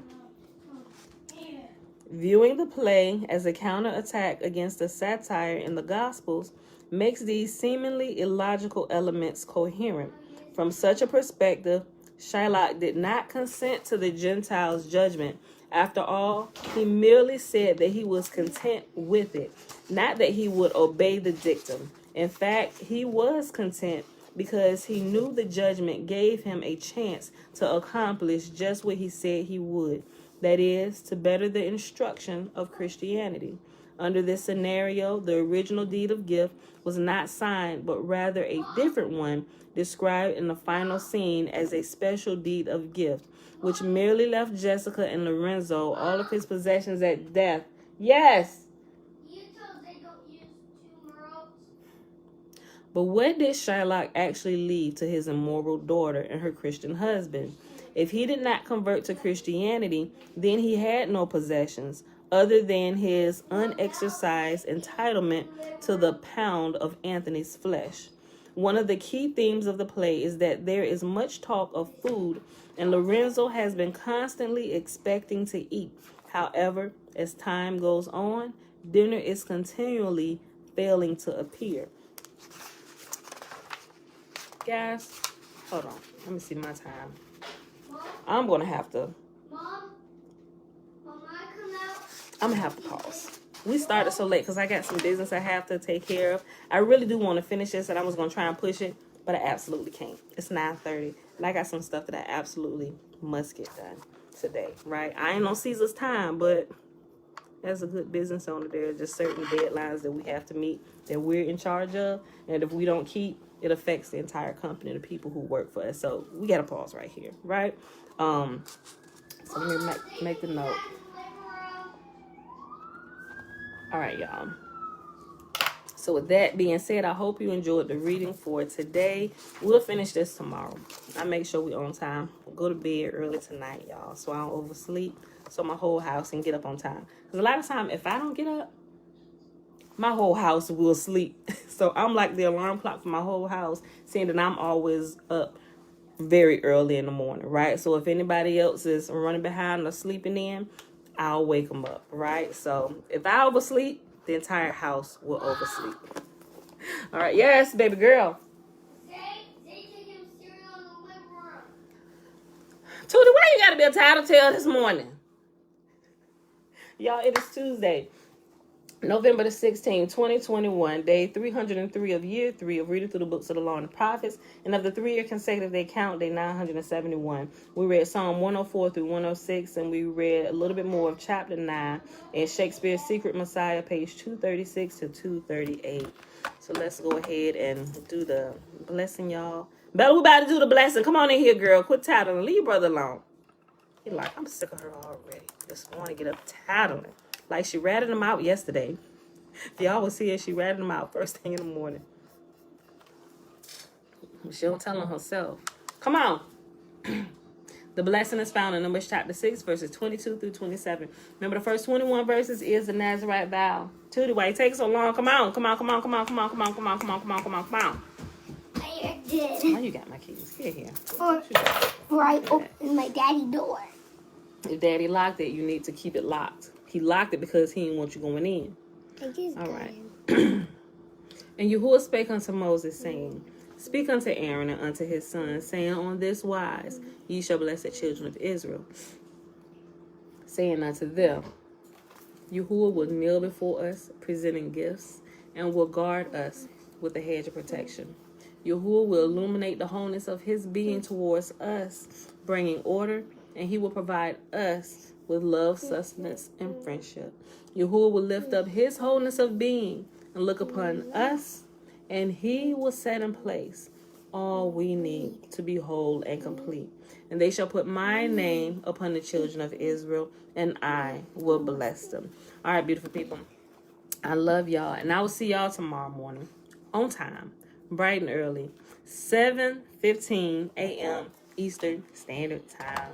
Viewing the play as a counterattack against the satire in the Gospels makes these seemingly illogical elements coherent. From such a perspective, Shylock did not consent to the Gentiles' judgment. After all, he merely said that he was content with it, not that he would obey the dictum. In fact, he was content because he knew the judgment gave him a chance to accomplish just what he said he would. That is, to better the instruction of Christianity. Under this scenario, the original deed of gift was not signed, but rather a different one, described in the final scene as a special deed of gift, which merely left Jessica and Lorenzo all of his possessions at death. Yes! You told they don't use two ropes. But what did Shylock actually leave to his immoral daughter and her Christian husband? If he did not convert to Christianity, then he had no possessions other than his unexercised entitlement to the pound of Anthony's flesh. One of the key themes of the play is that there is much talk of food, and Lorenzo has been constantly expecting to eat. However, as time goes on, dinner is continually failing to appear. Guys, hold on. Let me see my time. I'm going to have to... Mom, when I come out... I'm going to have to pause. We started so late because I got some business I have to take care of. I really do want to finish this, and I was going to try and push it, but I absolutely can't. It's 9:30, and I got some stuff that I absolutely must get done today, right? I ain't on Caesar's time, but there's a good business owner there. Just certain deadlines that we have to meet that we're in charge of, and if we don't keep, it affects the entire company, the people who work for us. So we got to pause right here, right? So let me make the note. All right, y'all. So with that being said, I hope you enjoyed the reading for today. We'll finish this tomorrow. I make sure we're on time. We'll go to bed early tonight, y'all, so I don't oversleep, so my whole house can get up on time. Because a lot of time, if I don't get up, my whole house will sleep. So I'm like the alarm clock for my whole house, seeing that I'm always up very early in the morning, right? So if anybody else is running behind or sleeping in, I'll wake them up, right? So if I oversleep, the entire house will oversleep. All right, yes, baby girl. They take him cereal in the living room. Tootie, why you gotta be a tattletale this morning? Y'all, it is Tuesday. November the 16th, 2021, day 303 of year 3 of reading through the books of the law and the prophets. And of the 3-year consecutive day count, day 971. We read Psalm 104 through 106, and we read a little bit more of chapter 9 in Shakespeare's Secret Messiah, page 236 to 238. So let's go ahead and do the blessing, y'all. Bella, we about to do the blessing. Come on in here, girl. Quit tattling. Leave your brother alone. He like, I'm sick of her already. Just want to get up tattling. Like she ratted him out yesterday. If y'all was here, she ratted him out first thing in the morning. She don't tell him herself. Come on. The blessing is found in Numbers chapter 6, verses 22 through 27. Remember, the first 21 verses is the Nazarite vow. Tootie, why it takes so long? Come on, come on, come on, come on, come on, come on, come on, come on, come on, come on, come on. I did. Now you got my keys. Get here. Before I opened my daddy door. If daddy locked it, you need to keep it locked. He locked it because he didn't want you going in. All right. And Yahuwah spake unto Moses, saying, Speak unto Aaron and unto his sons, saying, On this wise ye shall bless the children of Israel, saying unto them, Yahuwah will kneel before us, presenting gifts, and will guard us with a hedge of protection. Yahuwah will illuminate the wholeness of his being towards us, bringing order, and he will provide us with love, sustenance, and friendship. Yahuwah will lift up his wholeness of being and look upon us, and he will set in place all we need to be whole and complete. And they shall put my name upon the children of Israel, and I will bless them. All right, beautiful people. I love y'all, and I will see y'all tomorrow morning on time, bright and early, 7:15 a.m. Eastern Standard Time.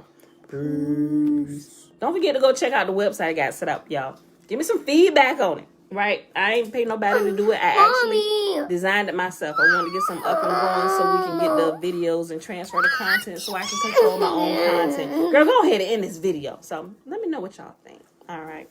Peace. Don't forget to go check out the website I got set up, y'all. Give me some feedback on it, right? I ain't paid nobody to do it. I actually designed it myself. I wanted to get some up and going so we can get the videos and transfer the content so I can control my own content. Girl, go ahead and end this video. So let me know what y'all think. All right.